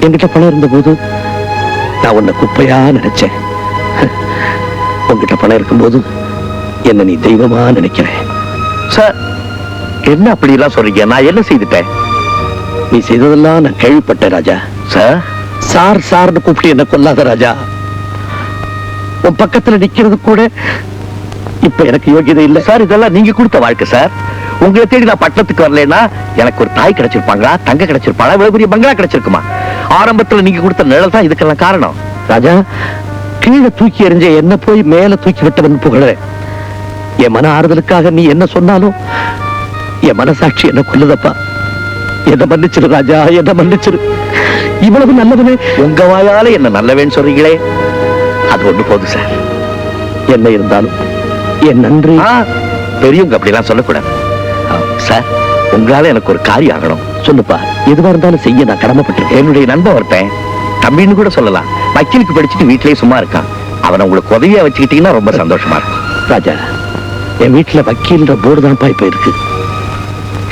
என்கிட்ட பணம் இருந்த போது நான் உன்னை குப்பையா நினைச்சேன். உங்ககிட்ட பணம் இருக்கும்போது என்ன நீ தெய்வமா நினைக்கிறேன். சார், என்ன அப்படி எல்லாம் சொல்றீங்க? நான் என்ன செய்துட்டேன்? நீ செய்ததெல்லாம் நான் கேள்விப்பட்டேன் ராஜா. சார், சார் சார்னு கூப்பிட்டு என்ன கொல்லாத ராஜா. உன் பக்கத்துல நிக்கிறது கூட இப்ப எனக்கு யோகியதை இல்லை சார். இதெல்லாம் நீங்க கொடுத்த வாழ்க்கை சார். உங்களை தேடி நான் பட்டணத்துக்கு வரலன்னா எனக்கு ஒரு தாய் கிடைச்சிருப்பாங்களா, தங்க கிடைச்சிருப்பாங்களா, இவ்வளவு பெரிய பங்களா கிடைச்சிருக்குமா? ஆரம்பத்துல நீங்க கொடுத்த நிழல் தான் இதுக்கெல்லாம் காரணம் ராஜா. கீழே தூக்கி எறிஞ்ச என்ன போய் மேல தூக்கி விட்டவன் புகழ. என் மன ஆறுதலுக்காக நீ என்ன சொன்னாலும் என் மனசாட்சி என்ன கொல்லுதப்பா. என்ன மன்னிச்சிரு ராஜா, என்ன மன்னிச்சிரு. இவ்வளவு நல்லவனே உங்க வாயால என்ன நல்லவேன்னு சொல்றீங்களே, அது ஒண்ணு போதும் சார். என்ன இருந்தாலும் என் நன்றி. பெரியவங்க அப்படிலாம் சொல்லக்கூடாது சார். உங்களால எனக்கு ஒரு காரியம் ஆகணும். சொல்லுப்பா, எதுவா இருந்தாலும் செய்ய நான் கடமைப்பட்டிருக்கேன். என்னுடைய நண்பன் ஒருத்தன், தம்பின்னு கூட சொல்லலாம், வக்கீலுக்கு படிச்சுட்டு வீட்லயே சும்மா இருக்கான். அவனை உங்களுக்கு உதவியா வச்சுக்கிட்டீங்கன்னா ரொம்ப சந்தோஷமா இருக்கும் ராஜா. என் வீட்டுல வக்கீல்ன்ற போர்டு தான் இப்ப இருக்கு.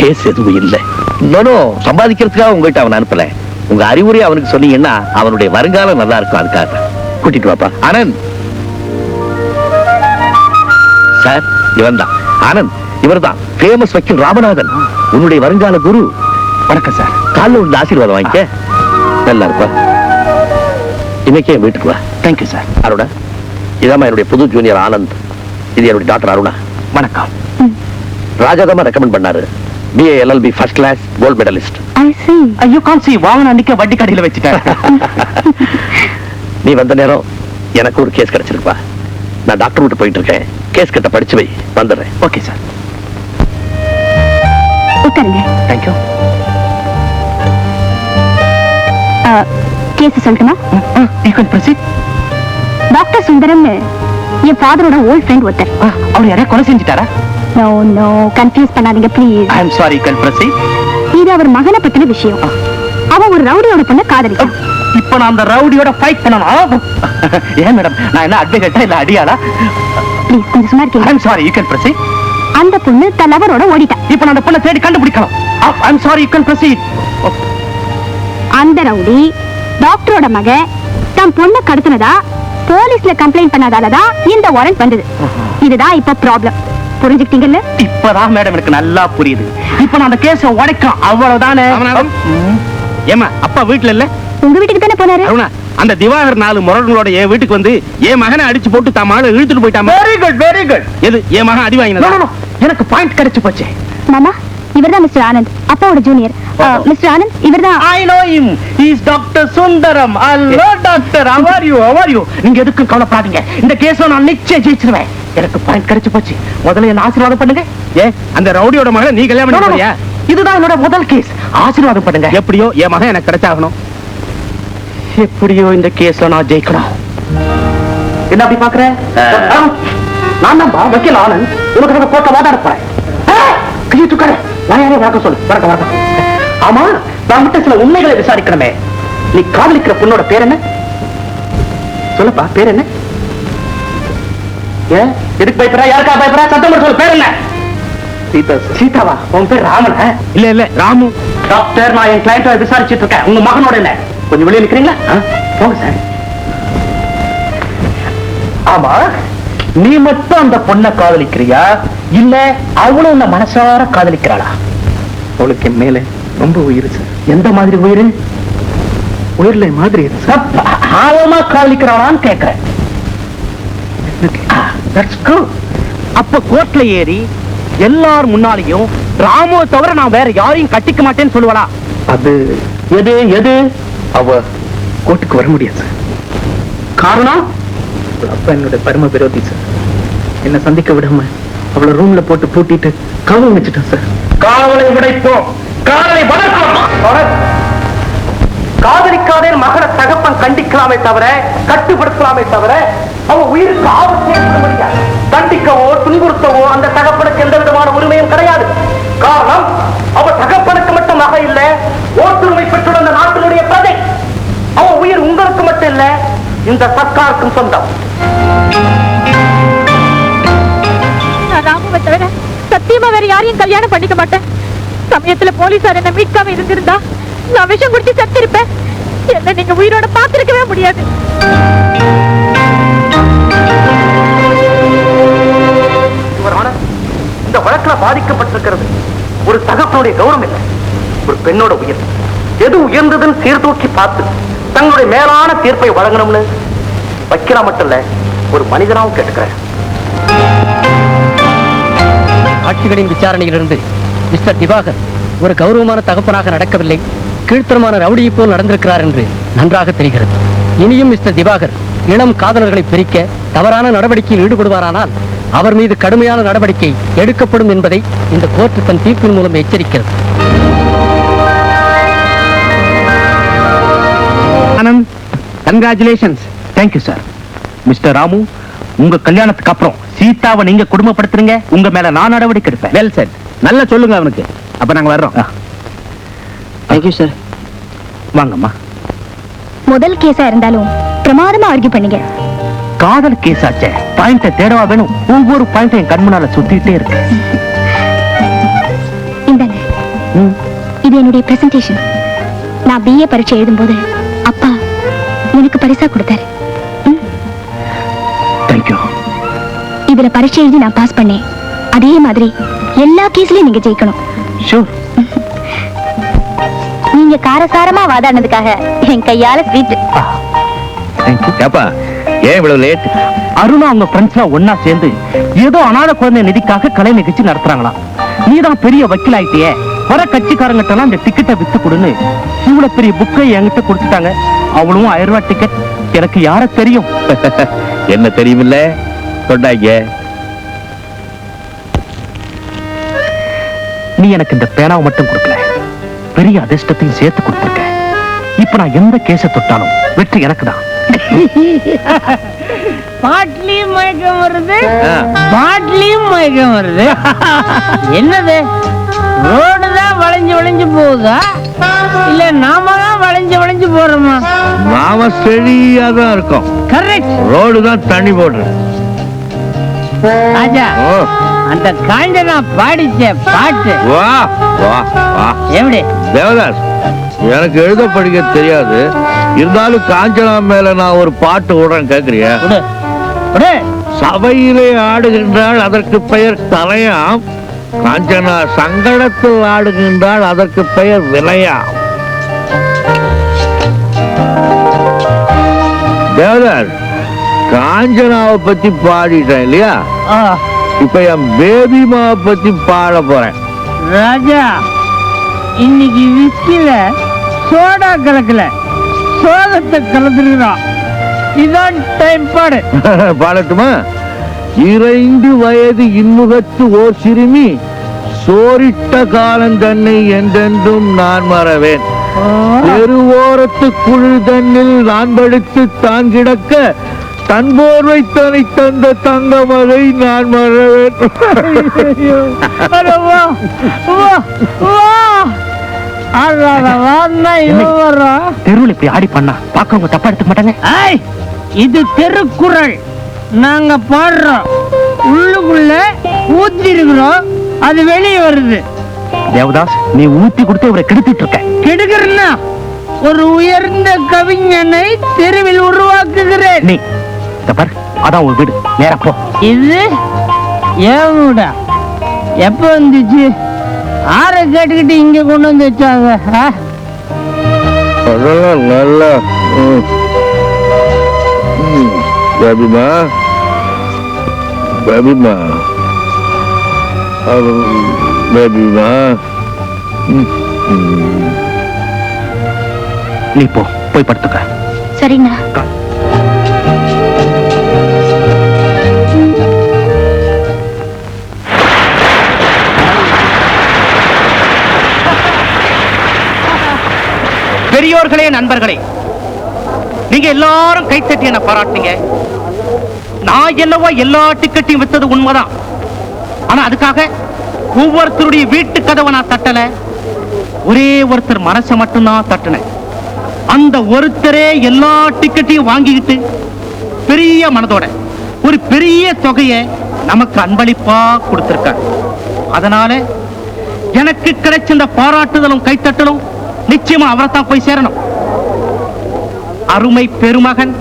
கேஸ் எதுவும் இல்லை. இன்னொன்னும் சம்பாதிக்கிறதுக்காக உங்ககிட்ட அவன் அனுப்பல. உங்க அறிவுரை அவனுக்கு சொன்னீங்கன்னா அவனுடைய வருங்காலம் நல்லா இருக்கும். அதுக்காக கூட்டிட்டு வாப்பா. ஆனந்த் சார், இவன் தான் ஆனந்த். இவர் தான் ஃபேமஸ் வக்கீல் ராமநாதன், உன்னுடைய வருங்கால குரு. வணக்கம் சார். காலைல உள்ள ஆசீர்வாதம் வாங்கிக்க. நல்லா இருப்பா. இன்னைக்கே என் வீட்டுக்கு வா. Thank you sir. அருணா, இதாம்மா என்னுடைய புது ஜூனியர் ஆனந்த். இது என்னுடைய டாக்டர் அருணா. வணக்கம். ராஜாதாமா ரெக்கமெண்ட் பண்ணாரு. BA LLB first class gold medalist. ஐயோ கான்சி, வாங்கன அன்னைக்கு வட்டி கடையில வச்சுட்டேன். நீ வந்த நேரம் எனக்கு ஒரு கேஸ் கிடைச்சிருப்பா. நான் டாக்டர் விட்டு போயிட்டு இருக்கேன். கேஸ் கிட்ட படிச்சு வை, வந்துடுறேன். Okay sir. உட்காருங்க. தேங்க்யூ. கேஸ் சொல்லட்டுமா? You can proceed. Doctor Sundaram என் ஃபாதரோட ஓல்ட் ஃப்ரெண்ட் ஒருத்தர். அவர் யாரையா கொலை செஞ்சுட்டாரா? நோ நோ, கன்ஃபியூஸ் பண்ணாதீங்க please. I am sorry, you can proceed. இது அவர் மகனை பத்தின விஷயம். அவன் ஒரு ரவுடியோட பொண்ண காதலிச்சான். இப்ப நான் அந்த ரவுடியோட ஃபைட் பண்ணணும். ஏன் மேடம், நான் என்ன அட்வொகேட்டா இல்ல அடியாளா? ப்ளீஸ் கொஞ்சம் சும்மா இருக்கீங்க? I am sorry, you can proceed. அந்த பொண்ணு தன் லவரோட ஓடிட்டான். இப்ப நான் அந்த பொண்ணை தேடி கண்டுபிடிக்கணும். I am sorry, you can proceed. அந்த ரவுடி டாக்டரோட மக தன் பொண்ணை கடத்தினதா போலீஸ்ல கம்ப்ளைண்ட் பண்ணாதாலதான் இந்த வாரண்ட் வந்தது. இதுதான் இப்ப ப்ராப்ளம். புரிஞ்சுக்கிட்டீங்கல்ல? இப்பதான் மேடம் எனக்கு நல்லா புரியுது. இப்ப நான் அந்த கேஸ உடைக்கும், அவ்வளவுதானே? ஏமா அப்பா வீட்டுல இல்ல? உங்க வீட்டுக்கு தானே போனாரு. அருணா, அந்த திவாகர் 4 முரடங்களோட என் வீட்டுக்கு வந்து என் மகனை அடிச்சு போட்டு தான் மாலை இழுத்துட்டு போயிட்டான். Very good, very good. எது என் மகன் அடி வாங்கினது? எனக்கு பாயிண்ட் கிடைச்சு போச்சு. மாமா, இவர்தான் மிஸ்டர் ஆனந்த், அப்பாவோட ஜூனியர். மிஸ்டர் ஆனந்த், இவர்தான். I know him. He is Dr. Sundaram. Hello doctor, how are you? How are you? நீங்க எதுக்கும் கவலைப்படாதீங்க. இந்த கேஸ்ல நான் நிச்சயம் ஜெயிச்சிருவேன். எனக்கு பாயிண்ட் கிடைச்சு போச்சு. முதல்ல என்ன ஆசீர்வாதம் பண்ணுங்க. அந்த ரவுடியோட மகனை நீ கல்யாணம் பண்ண போறியா? இதுதான் என்னோட முதல் கேஸ். ஆசீர்வாதம் பண்ணுங்க. எப்படியோ என் மகன் எனக்கு கிடைச்சாகணும். எப்படியோ இந்த கேஸ்ல நான் ஜெயிக்கணும். என்ன அப்படி பாக்குற? நான் தான் வக்கீல் ஆனந்த். உனக்கு கோர்ட்ல வாதாட போறேன். கையை தூக்காத. நான் யாரையும் வணக்கம் சொல்லு. வணக்கம் வணக்கம். ஆமா, நான் மட்டும் சில உண்மைகளை விசாரிக்கணுமே. நீ காதலிக்கிற பொண்ணோட பேர் என்ன? சொல்லுப்பா, பேர் என்ன? ஏன் எதுக்கு பயப்படுற? யாருக்கா பயப்படுற? சத்தம் போட்டு சொல்லு. பேர் என்ன? சீதா. சீதாவா? உன் பேர் ராமன்? இல்ல இல்ல, ராமு. டாக்டர், நான் என் கிளையண்ட விசாரிச்சுட்டு இருக்கேன். உங்க மகனோட என்ன? கொஞ்சம் வெளியே நிக்கிறீங்களா? போங்க சார். ஆமா, நீ மட்டும் அந்த பொண்ணை காதலிக்கிறியா இல்ல அவளும் உன்னை மனசார காதலிக்கிறாளா? அவளுக்கு மேல ரொம்ப உயிர் சார். எந்த மாதிரி உயிர்? உயிர்ல மாதிரி ஆழமா காலிக்கிறானான்னு கேட்கிறேன். அப்ப கோர்ட்ல ஏறி எல்லார் முன்னாலையும் ராமுவை தவிர நான் வேற யாரையும் கட்டிக்க மாட்டேன்னு சொல்லுவாளா? அது எது எது? அவ கோர்ட்டுக்கு வர முடியாது சார். காரணம்? அப்பா என்னோட பரம விரோதி சார். என்ன சந்திக்க விடாம அவளை ரூம்ல போட்டு பூட்டிட்டு காவல் வச்சுட்டேன் சார். காவலை உடைப்போம், காவலை வளர்க்கலாம். காதலிக்காதே மகளை தகப்பன் கண்டிக்கலாமே தவிர கட்டுப்படுத்தலாமே தவிர அவ உயிருக்கு ஆபத்து ஏற்பட முடியாது. தண்டிக்கவோ துன்புறுத்தவோ அந்த தகப்பனுக்கு எந்த விதமான உரிமையும் கிடையாது. காரணம், அவ தகப்பனுக்கு மட்டும் மக இல்ல, ஓட்டுரிமை பெற்றுள்ள அந்த நாட்டினுடைய பிரஜை. அவ உயிர் உங்களுக்கு மட்டும் இல்ல, இந்த சர்க்காருக்கும் சொந்தம். ராமுவை தவிர சத்தியமா வேற யாரையும் கல்யாணம் பண்ணிக்க மாட்டேன். சமயத்துல போலீசார் என்ன மீட்காம இருந்திருந்தா நான் விஷம் குடிச்சு செத்திருப்பேன். என்ன நீங்க உயிரோட பார்த்திருக்கவே முடியாது. இந்த வழக்குல பாதிக்கப்பட்டிருக்கிறது ஒரு தகப்பனுடைய கௌரவம் இல்லை, ஒரு பெண்ணோட உயிர். எது உயர்ந்ததுன்னு சீர்தூக்கி பார்த்து தங்களுடைய மேலான தீர்ப்பை வழங்கணும்னு வைக்கிறா மட்டும் இல்ல, ஒரு மனிதனாவும் கேட்டுக்கிறேன். ஆட்சிகளின் விசாரணையிலிருந்து மிஸ்டர் திவாகர் ஒரு கௌரவமான தகப்பனாக நடக்கவில்லை, கீழ்த்தரமான ரவுடியை போல் நடந்திருக்கிறார் என்று நன்றாக தெரிகிறது. இனியும் மிஸ்டர் திவாகர் இளம் காதலர்களை பிரிக்க தவறான நடவடிக்கையில் ஈடுபடுவாரானால் அவர் மீது கடுமையான நடவடிக்கை எடுக்கப்படும் என்பதை இந்த கோர்ட் தன் தீர்ப்பின் மூலம் எச்சரிக்கிறது. Anand, congratulations. Thank you sir. Mister Ramu, உங்க கல்யாணத்துக்கு அப்புறம் சீதாவை நீங்க குடும்பப்படுத்துறீங்க, உங்க மேல நான் நடவடிக்கை எடுப்பேன். Well sir. நல்லா சொல்லுங்க அவனுக்கு. அப்ப நாங்க வர்றோம். Thank you sir. வாங்கம்மா. முதல் கேஸா இருந்தாலும் பிரமாதமா ஆர்கியூ பண்ணீங்க. காதல் கேஸ் ஆச்சே, பாயிண்ட தேடவா வேணும்? ஒவ்வொரு பாயிண்டையும் கண் முன்னால சுத்திட்டே இருக்கு. இந்தாங்க, இது என்னுடைய பிரசன்டேஷன். நான் பிஏ பரீட்சை எழுதும்போது அப்பா எனக்கு பரிசா கொடுத்தாரு. தேங்க்யூ. இதுல பரீட்சை எழுதி நான் பாஸ் பண்ணேன். அதே மாதிரி எல்லா கேஸ்லயும் நீங்க ஜெயிக்கணும். ஷூர். நீங்க காரசாரமா வாதாடினதுக்காக என் கையால ஸ்வீட். தேங்க்யூ. ஏப்பா ஏன் இவ்வளவு லேட்? அருணா அவங்க ஃப்ரெண்ட்ஸ்லாம் ஒன்னா சேர்ந்து ஏதோ அனாதை குழந்தை நிதிக்காக கலை நிகழ்ச்சி நடத்துறாங்களாம். நீதான் பெரிய வக்கீல் ஆயிட்டியே, வர கட்சிக்காரங்கிட்ட இந்த டிக்கெட்டை வித்து கொடுன்னு இவ்வளவு பெரிய புக்கை என்கிட்ட கொடுத்துட்டாங்க. அவளும் 1000 ரூபாய் டிக்கெட். எனக்கு யார தெரியும்? என்ன தெரியுமில்ல சொன்னாங்க. நீ எனக்கு இந்த பேனாவை மட்டும் கொடுக்கல, பெரிய அதிர்ஷ்டத்தையும் சேர்த்து கொடுத்துருக்க. இப்ப நான் எந்த கேஸை தொட்டாலும் வெற்றி எனக்கு தான். பாட்லியும் மயக்கம் வருது, பாட்லியும் மயக்கம் வருது. என்னது, ரோடு தான் வளைஞ்சு வளைஞ்சு போகுதா இல்ல நாம தான் வளைஞ்சு வளைஞ்சு போறோமா? நாம சரியா தான் இருக்கோம். கரெக்ட். ரோடு தான் தண்ணி போடுறது. ராஜா, அந்த காஞ்சனா பாடிச்ச பாட்டு வா வா வா. எப்படி? தேவதாஸ், எனக்கு எழுத படிக்க தெரியாது, இருந்தாலும் காஞ்சனா மேல நான் ஒரு பாட்டு விடுறேன், கேக்குறியா? சபையிலே ஆடுகின்றாள், அதற்கு பெயர் தலையாம். காஞ்சனா சங்கடத்தில் ஆடுகின்றாள், அதற்கு பெயர் விலையாம். தேவதாஸ், காஞ்சனாவை பத்தி பாடிட்டேன் இல்லையா? இப்ப என் பேபிமாவை பத்தி பாட போறேன். ராஜா, இன்னைக்கு விஸ்கில சோடா கலக்கல, சோதத்தை கலந்துருக்கிறான். இதான் டைம் பாடு. பாடட்டுமா? 2 வயது இன்முகத்து ஓர் சிறுமி, சோரிட்ட காலம் தன்னை என்றென்றும் நான் மறவேன். தெருவோரத்து குழு தன்னில் நான் படுத்து தான் கிடக்க, தன் போர்வை தனி தந்த தங்க மகை நான் மறவேன். தெருவில் இப்படி ஆடி பண்ணா பாக்கவங்க தப்பா எடுத்துக்க மாட்டாங்க. இது தெருக்குறள், நாங்க பாடுறோம், உள்ளுக்குள்ள ஊத்தி இருக்கிறோம், அது வெளியே வருது. தேவதாஸ், நீ ஊத்தி கொடுத்து இவரை கெடுத்துட்டு இருக்க. கெடுக்கிறன்னா ஒரு உயர்ந்த கவிஞனை தெருவில் உருவாக்குகிறேன். நீ பார், அதான் ஒரு வீடு, நேரா போ. இது ஏன் வீடா? எப்ப வந்துச்சு? ஆற கேட்டுக்கிட்டு இங்க கொண்டு வந்து வச்சாங்க. அதெல்லாம் நல்லா பேபிமா பேபிமா பேபிமா நீ போய் படுத்துக்க. சரிங்க. பெரியோர்களே, நண்பர்களே, நீங்க எல்லாரும் கைத்தட்டி என்ன பாராட்டுங்க. நான் என்னவோ எல்லா டிக்கெட்டையும் வித்தது உண்மைதான். ஆனா அதுக்காக ஒவ்வொருத்தருடைய வீட்டு கதவை நான் தட்டல. ஒரே ஒருத்தர் மனசை மட்டும்தான் தட்டினேன். அந்த ஒருத்தரே எல்லா டிக்கெட்டையும் வாங்கிக்கிட்டு பெரிய மனதோட ஒரு பெரிய தொகையை நமக்கு அன்பளிப்பா கொடுத்திருக்கார். அதனால எனக்கு கிடைச்ச இந்த பாராட்டுதலும் கைத்தட்டலும் நிச்சயமா அவரைத்தான் போய் சேரணும். அருமை பெருமகன்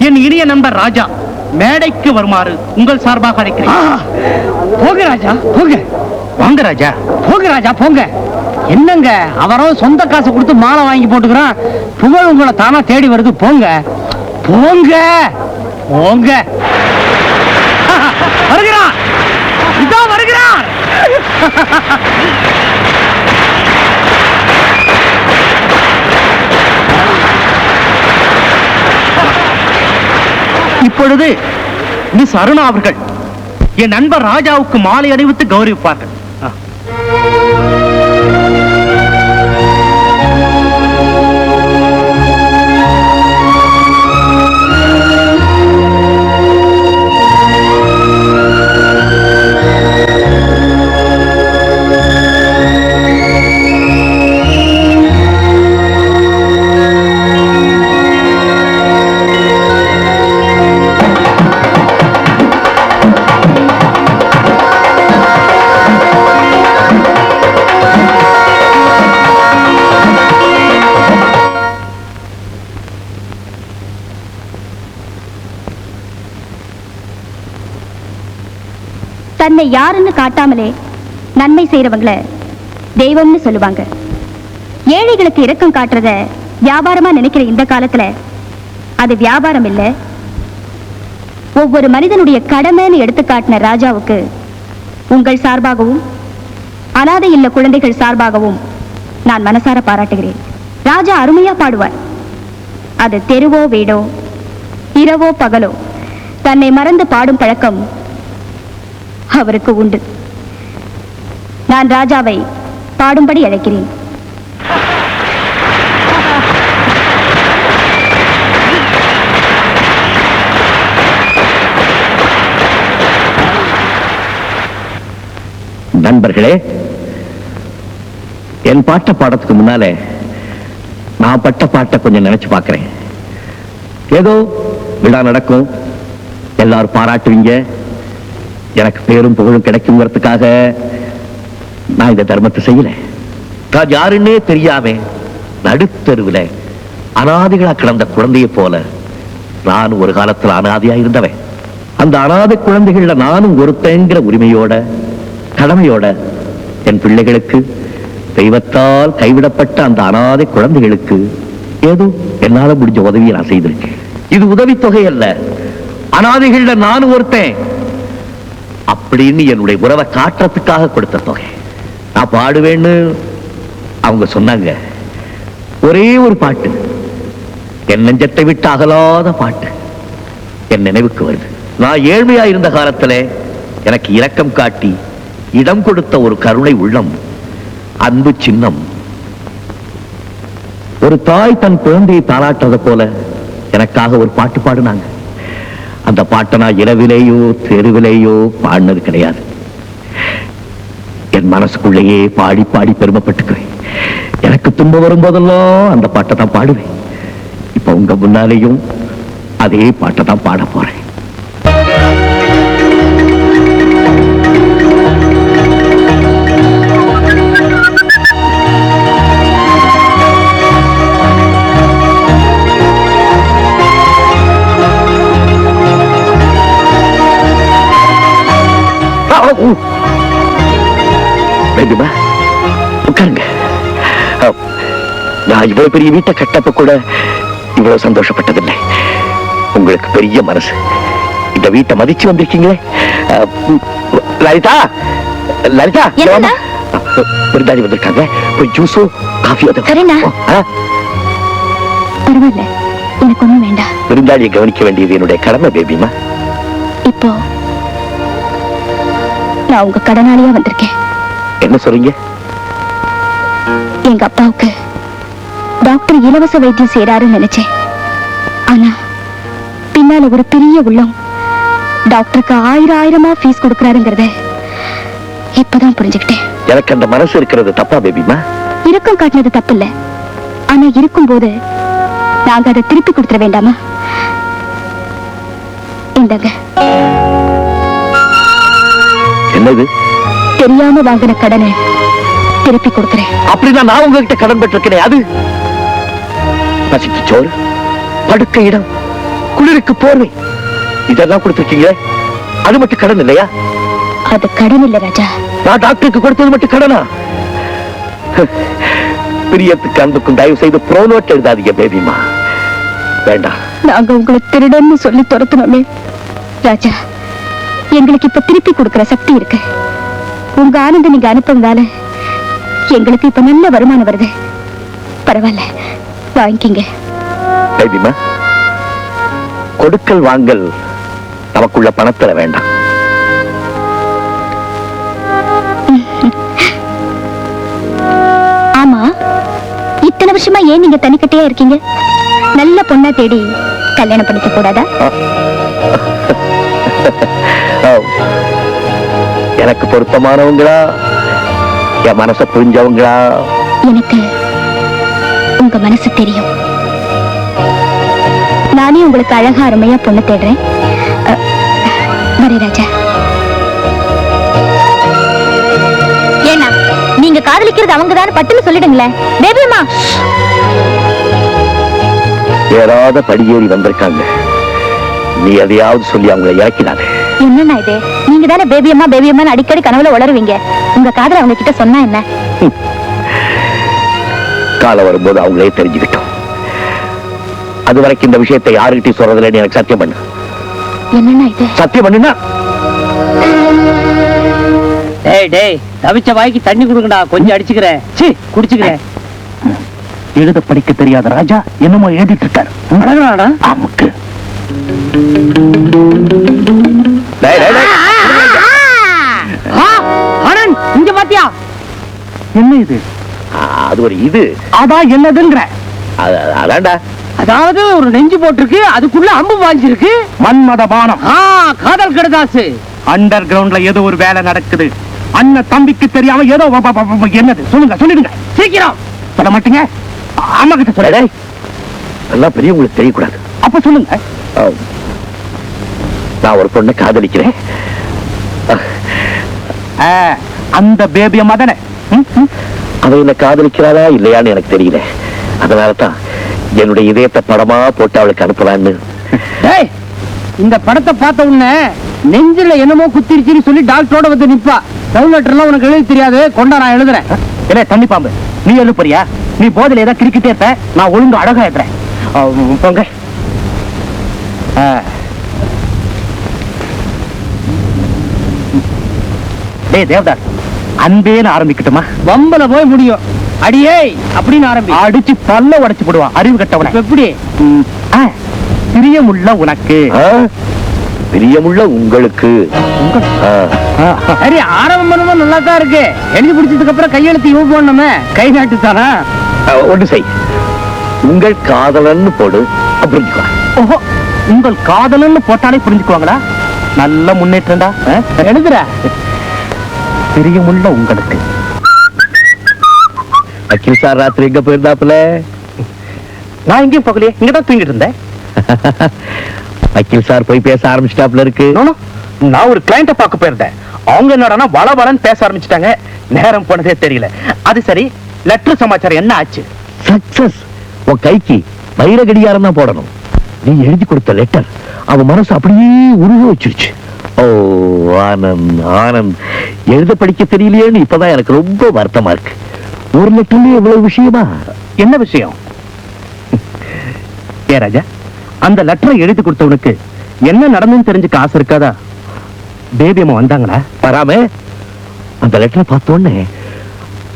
என் இனிய நண்பர் ராஜா மேடைக்கு வருமாறு உங்கள் சார்பாக அழைக்கிறேன். போங்க ராஜா, போங்க. வாங்க ராஜா. போங்க ராஜா, போங்க. என்னங்க அவரும் சொந்த காசு கொடுத்து மாலை வாங்கி போட்டுக்கிறான். புகழ் உங்களை தானா தேடி வருது. போங்க போங்க போங்க. வருகிறான், இதோ வருகிறான். இப்பொழுது மிஸ் அருணா அவர்கள் என் நண்பர் ராஜாவுக்கு மாலை அணிவித்து கௌரவிப்பார்கள். தன்னை யாருன்னு காட்டாமலே நன்மை செய்யறவங்களை தெய்வம்னு சொல்லுவாங்க. ஏழைகளுக்கு இரக்கம் காட்டுறத வியாபாரமா நினைக்கிற இந்த காலத்துல அது வியாபாரம் இல்ல, ஒவ்வொரு மனிதனுடைய கடமைன்னு எடுத்து காட்டின ராஜாவுக்கு உங்கள் சார்பாகவும் அனாதை இல்ல குழந்தைகள் சார்பாகவும் நான் மனசார பாராட்டுகிறேன். ராஜா அருமையா பாடுவார். அது தெருவோ வீடோ இரவோ பகலோ தன்னை மறந்து பாடும் பழக்கம் அவருக்கு உண்டு. நான் ராஜாவை பாடும்படி அழைக்கிறேன். நண்பர்களே, என் பாட்ட பாடத்துக்கு முன்னாலே நான் பட்ட பாட்டை கொஞ்சம் நினைச்சு பார்க்கிறேன். ஏதோ விழா நடக்கும், எல்லாரும் பாராட்டுவீங்க, எனக்கு பேரும் புகழும் கிடைக்குங்கிறதுக்காக நான் இந்த தர்மத்தை செய்யல. நான் யாருன்னே தெரியாம நடுத்தருவில் அனாதைகளா கிடந்த குழந்தையை போல நான் ஒரு காலத்துல அனாதையா இருந்தவன். அந்த அனாதை குழந்தைகள்ல நானும் ஒருத்தங்கிற உரிமையோட கடமையோட என் பிள்ளைகளுக்கு, தெய்வத்தால் கைவிடப்பட்ட அந்த அனாதை குழந்தைகளுக்கு ஏதோ என்னால முடிஞ்ச உதவியை நான் செய்திருக்கேன். இது உதவித்தொகை அல்ல, அனாதைகள்ல நானும் ஒருத்தன் அப்படின்னு என்னுடைய உறவை காட்டுறதுக்காக கொடுத்த தொகை. நான் பாடுவேன்னு அவங்க சொன்னாங்க. ஒரே ஒரு பாட்டு, என் நெஞ்சத்தை விட்டு அகலாத பாட்டு என் நினைவுக்கு வருது. நான் ஏழ்மையா இருந்த காலத்துல எனக்கு இரக்கம் காட்டி இடம் கொடுத்த ஒரு கருணை உள்ளம், அன்பு சின்னம். ஒரு தாய் தன் குழந்தையை தாளாட்டுறத போல எனக்காக ஒரு பாட்டு பாடுனாங்க. அந்த பாட்டை நான் இரவிலேயோ தெருவிலேயோ பாடினது கிடையாது. என் மனசுக்குள்ளேயே பாடி பாடி பெருமைப்பட்டுக்குவேன். எனக்கு துன்பம் வரும்போதெல்லாம் அந்த பாட்டை தான் பாடுவேன். இப்ப உங்க முன்னாலேயும் அதே பாட்டை தான் பாட போறேன். உட்காருங்க. நான் நான் இவ்வளவு பெரிய வீட்டை கட்டப்ப கூட இவ்வளவு சந்தோஷப்பட்டதில்லை. உங்களுக்கு பெரிய மனசு, இந்த வீட்டை மதிச்சு வந்திருக்கீங்களே. லலிதா, லலிதா, என்னண்ணா? விருந்தாளி வந்திருக்காங்க. போய் ஜூஸோ காஃபியோ சரிண்ணா. பரவாயில்ல, எனக்கு ஒண்ணும் வேண்டாம். விருந்தாளியை கவனிக்க வேண்டியது என்னுடைய கடமை பேபிமா. இப்போ நான் உங்க கடனாளியா வந்திருக்கேன். என்ன சொல்றீங்க? எங்க அப்பாவுக்கு டாக்டர் இலவச வைத்தியம் செய்யறாருன்னு நினைச்சேன். ஆனா பின்னால ஒரு பெரிய உள்ளம் டாக்டருக்கு ஆயிரமா ஃபீஸ் கொடுக்கறாருங்கிறத இப்பதான் புரிஞ்சுக்கிட்டேன். எனக்கு அந்த மனசு இருக்கிறது தப்பா பேபிமா? இரக்கம் காட்டினது தப்பு இல்ல, ஆனா இருக்கும்போது நாங்க அதை திருப்பி கொடுத்துட வேண்டாமா? இந்தாங்க. என்னது? தெரியாம வாங்கின கடனை திருப்பி கொடுக்கிறேன். அப்படிதான் நான் உங்ககிட்ட கடன் பெற்றிருக்கிறேன். அது பசிக்கு சோறு, படுக்க இடம், குளிருக்கு போர்வை, இதெல்லாம் கொடுத்திருக்கீங்க. அது மட்டும் கடன் இல்லையா? அது கடன் இல்ல ராஜா. நான் டாக்டருக்கு கொடுத்தது மட்டும் கடனா? பிரியத்துக்கு அன்புக்கும் தயவு செய்து ப்ரோனோட் எழுதாதீங்க பேபிமா. வேண்டாம். நாங்க உங்களை திருடன்னு சொல்லி துரத்துனோமே ராஜா, எங்களுக்கு இப்ப திருப்பி கொடுக்கிற சக்தி இருக்கு. உங்க ஆனந்தம் நீங்க அனுப்புறதால எங்களுக்கு இப்ப நல்ல வருமானம் வருது. பரவாயில்ல, வாங்கிக்கிங்க. பேபிமா, கொடுக்கல் வாங்கல் நமக்குள்ள பணத்துல வேண்டாம். ஆமா, இத்தனை வருஷமா ஏன் நீங்க தனிக்கட்டையா இருக்கீங்க? நல்ல பொண்ணா தேடி கல்யாணம் பண்ணிக்க கூடாதா? எனக்கு பொருத்தமானவங்களா, என் மனசை புரிஞ்சவங்களா? எனக்கு உங்க மனசு தெரியும். நானே உங்களுக்கு அழகா அருமையா பொண்ணு தேடுறேன். வரே ராஜா. ஏன்னா நீங்க காதலிக்கிறது அவங்கதான் பட்டுன்னு சொல்லிடுங்களேன். பேபியம்மா, ஏறாத படியேறி வந்திருக்காங்க. நீ எதையாவது சொல்லி அவங்களை இறக்கினாரு. என்னன்னா இது? நீங்க தானே பேபியம்மா பேபியம்மா அடிக்கடி கனவுல உளருவீங்க. உங்க காதல அவங்க கிட்ட சொன்னா என்ன? காலம் வரும்போது அவங்களே தெரிஞ்சுக்கிட்டோம். அது வரைக்கும் இந்த விஷயத்தை யாருக்கிட்டையும் சொல்றதுல எனக்கு சத்தியம் பண்ணு. என்னன்னா இது? சத்தியம் பண்ணுனா டேய் டேய், தவிச்ச வாய்க்கு தண்ணி கொடுங்கடா, கொஞ்சம் அடிச்சுக்கிறேன். சீ, குடிச்சுக்கிறேன். எழுத படிக்க தெரியாத ராஜா என்னமோ எழுதிட்டு இருக்காரு. அமுக்கு. இங்க பாத்தியா? என்ன இது? அது ஒரு இது. அதான் என்னதுங்கிற? அதான்டா. அதாவது ஒரு நெஞ்சு போட்டிருக்கு, அதுக்குள்ள அம்பு வாஞ்சிருக்கு. மன்மத பானம். காதல் கடுதாசு. அண்டர் கிரவுண்ட்ல ஏதோ ஒரு வேலை நடக்குது. அண்ணன் தம்பிக்கு தெரியாம ஏதோ என்னது? சொல்லுங்க, சொல்லிடுங்க சீக்கிரம். சொல்ல மாட்டீங்க? அம்மா கிட்ட சொல்ல. எல்லாம் பெரியவங்களுக்கு தெரியக்கூடாது. அப்ப சொல்லுங்க. நான் ஒரு பொண்ணை காதலிக்கிறேன். அந்த பேபி அம்மா தானே? அவ என்ன காதலிக்கிறாளா இல்லையான்னு எனக்கு தெரியல. அதனாலதான் என்னுடைய இதயத்தை படமா போட்டு அவளுக்கு அனுப்பலான்னு. இந்த படத்தை பார்த்த உடனே நெஞ்சில என்னமோ குத்திருச்சுன்னு சொல்லி டாக்டரோட வந்து நிப்பா. லவ் லெட்டர் எல்லாம் உனக்கு எழுதி தெரியாது, கொண்டா நான் எழுதுறேன். இல்ல தண்ணி பாம்பு, நீ எழுப்புறியா? நீ போதில ஏதாவது கிரிக்கிட்டே இருப்ப, நான் ஒழுங்கு அழகா எழுதுறேன். போங்க. டேய் தேவதாஸ், அன்பேன்னு ஆரம்பிக்கட்டுமா? வம்பல போய் முடியும். அடியே அப்படின்னு ஆரம்பி. அடிச்சு பல்ல உடைச்சு போடுவான் அறிவு கட்டவன. எப்படி? பிரியமுள்ள உனக்கு. பிரியமுள்ள உங்களுக்கு. சரி, ஆரம்பம் பண்ணும்போது நல்லா தான் இருக்கு. எழுதி பிடிச்சதுக்கு அப்புறம் கையெழுத்து இவ போடணுமே, கை நாட்டு தானா? ஒன்று செய், உங்கள் காதலன்னு போடு. புரிஞ்சுக்குவா. ஓஹோ, உங்கள் காதலன்னு போட்டாலே புரிஞ்சுக்குவாங்களா? நல்ல முன்னேற்றம்டா. எழுதுற. பிரியமுள்ள உங்களுக்கு. அகில் சார் ராத்திரி எங்க போயிருந்தாப்புல? நான் எங்கேயும் போகலையே, இங்கதான் தூங்கிட்டு இருந்தேன். அகில் சார் போய் பேச ஆரம்பிச்சிட்டாப்புல இருக்கு. நான் ஒரு கிளைண்ட பார்க்க போயிருந்தேன். அவங்க என்னடா வளவளன்னு பேச ஆரம்பிச்சிட்டாங்க. நேரம் போனதே தெரியல. அது சரி, லெட்டர் சமாச்சாரம் என்ன ஆச்சு? சக்சஸ். உன் கைக்கு வைர கடிகாரம் தான் போடணும். நீ எழுதி கொடுத்த லெட்டர் அவன் மனசு அப்படியே உருவ வச்சிருச்சு. ஓ ஆனந்த், ஆனந்த், எழுத படிக்க தெரியலையேன்னு இப்பதான் எனக்கு ரொம்ப வருத்தமா இருக்கு. ஒரு லெட்டர்லயே எவ்வளவு விஷயமா? என்ன விஷயம்? ஏ ராஜா, அந்த லெட்டரை எழுதி கொடுத்தவனுக்கு என்ன நடந்துன்னு தெரிஞ்சுக்க ஆசை இருக்காதா? பேபி அம்மா வந்தாங்களா? வராம அந்த லெட்டரை பார்த்தோன்னே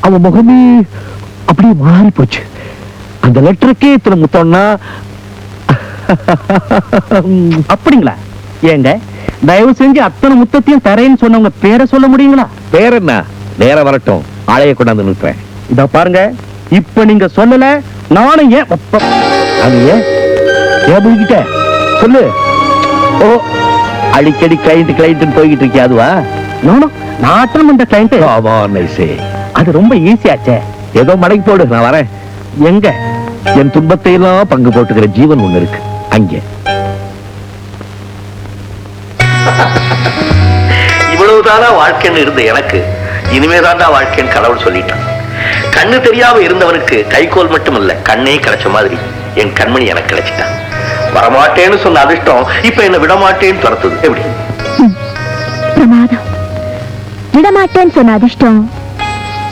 அவன் முகமே அப்படியே மாறி போச்சு. அந்த லெட்டருக்கே இத்தனை முத்தம்னா அப்படிங்களா? ஏங்க, தயவு செஞ்சு அத்தனை முத்தத்தையும் தரேன்னு சொன்னவங்க பேரை சொல்ல முடியுங்களா? பேர் என்ன? நேரம் வரட்டும், ஆளைய கொண்டாந்து நிற்பேன். இத பாருங்க, இப்ப நீங்க சொல்லல, நானும் ஏன் அது ஏன் போய்கிட்ட சொல்லு. ஓ, அடிக்கடி கிளைண்ட் போய்கிட்டு இருக்கியா? அதுவா? நானும் நாட்டம் இந்த கிளைண்ட். அது ரொம்ப ஈஸியாச்சே. ஏதோ மடக்கி போடு, நான் வரேன். எங்க? என் துன்பத்தை எல்லாம் பங்கு போட்டுக்கிற ஜீவன் ஒண்ணு இருக்கு அங்கே. இவ்வளவுதானா வாழ்க்கைன்னு இருந்த எனக்கு இனிமேதான்டா வாழ்க்கைன்னு கடவுள் சொல்லிட்டான். கண்ணு தெரியாம இருந்தவனுக்கு கைகோல் மட்டும் இல்ல, கண்ணே கிடைச்ச மாதிரி என் கண்மணி எனக்கு கிடைச்சிட்டான். வரமாட்டேன்னு சொன்ன அதிர்ஷ்டம் இப்ப என்ன விடமாட்டேன்னு துரத்துது. எப்படி? பிரமாதம். விடமாட்டேன்னு சொன்ன அதிர்ஷ்டம்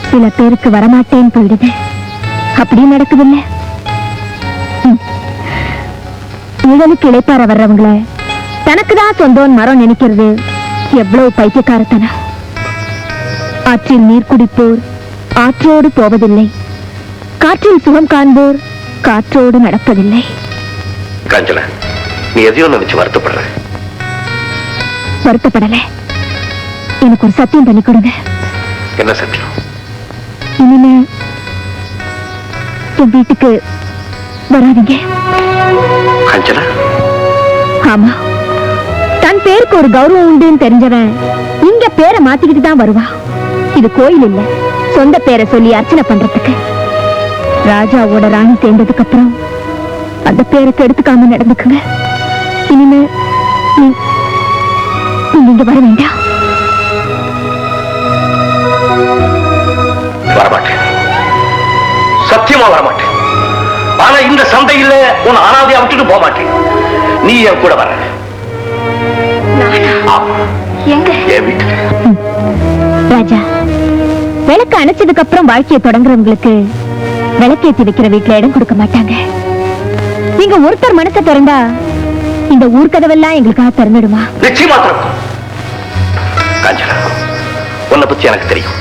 சில பேருக்கு வரமாட்டேன்னு போயிடுது. அப்படி நடக்குதில்ல. நிழலுக்கு இளைப்பாற வர்றவங்கள தனக்குதான் சொந்தம் மரம் நினைக்கிறது எவ்வளவு பைத்தியக்காரத்தனம். ஆற்றில் நீர் குடிப்போர் ஆற்றோடு போவதில்லை, காற்றில் சுகம் காண்போர் காற்றோடு நடப்பதில்லை. காஞ்சனா, நீ எதையோ நினைச்சு வருத்தப்படுற. வருத்தப்படல. எனக்கு ஒரு சத்தியம் பண்ணி கொடுங்க. என்ன சத்தியம்? இனிமே என் வீட்டுக்கு வராதீங்க. காஞ்சனா? ஆமா, தன் பேருக்கு ஒரு கௌரவம் உண்டுன்னு தெரிஞ்சவன் இங்க பேரை மாத்திக்கிட்டு தான் வருவா. இது கோயில் இல்ல, சொந்த பேரை சொல்லி அர்ச்சனை பண்றதுக்கு. ராஜாவோட ராணி சேர்ந்ததுக்கு அப்புறம் அந்த பேருக்கு எடுத்துக்காம நடந்துக்குங்க. இனிமே நீங்க வர வேண்டாம். வரமாட்டேன், சத்தியமா வரமாட்டேன். ஆனா இந்த சந்தையில உன் அனாதையா விட்டுட்டு போக மாட்டேன். நீ என் கூட வர. ராஜா, விளக்கு அணைச்சதுக்கு அப்புறம் வாழ்க்கையை தொடங்குறவங்களுக்கு விளக்கேத்தி வைக்கிற வீட்டுல இடம் கொடுக்க மாட்டாங்க. நீங்க ஒருத்தர் மனசை திறந்தா இந்த ஊர்க்கதவெல்லாம் எங்களுக்காக திறந்துடுமா? நிச்சயமா திறக்கும். காஞ்சனா, உன்னை பத்தி எனக்கு தெரியும்.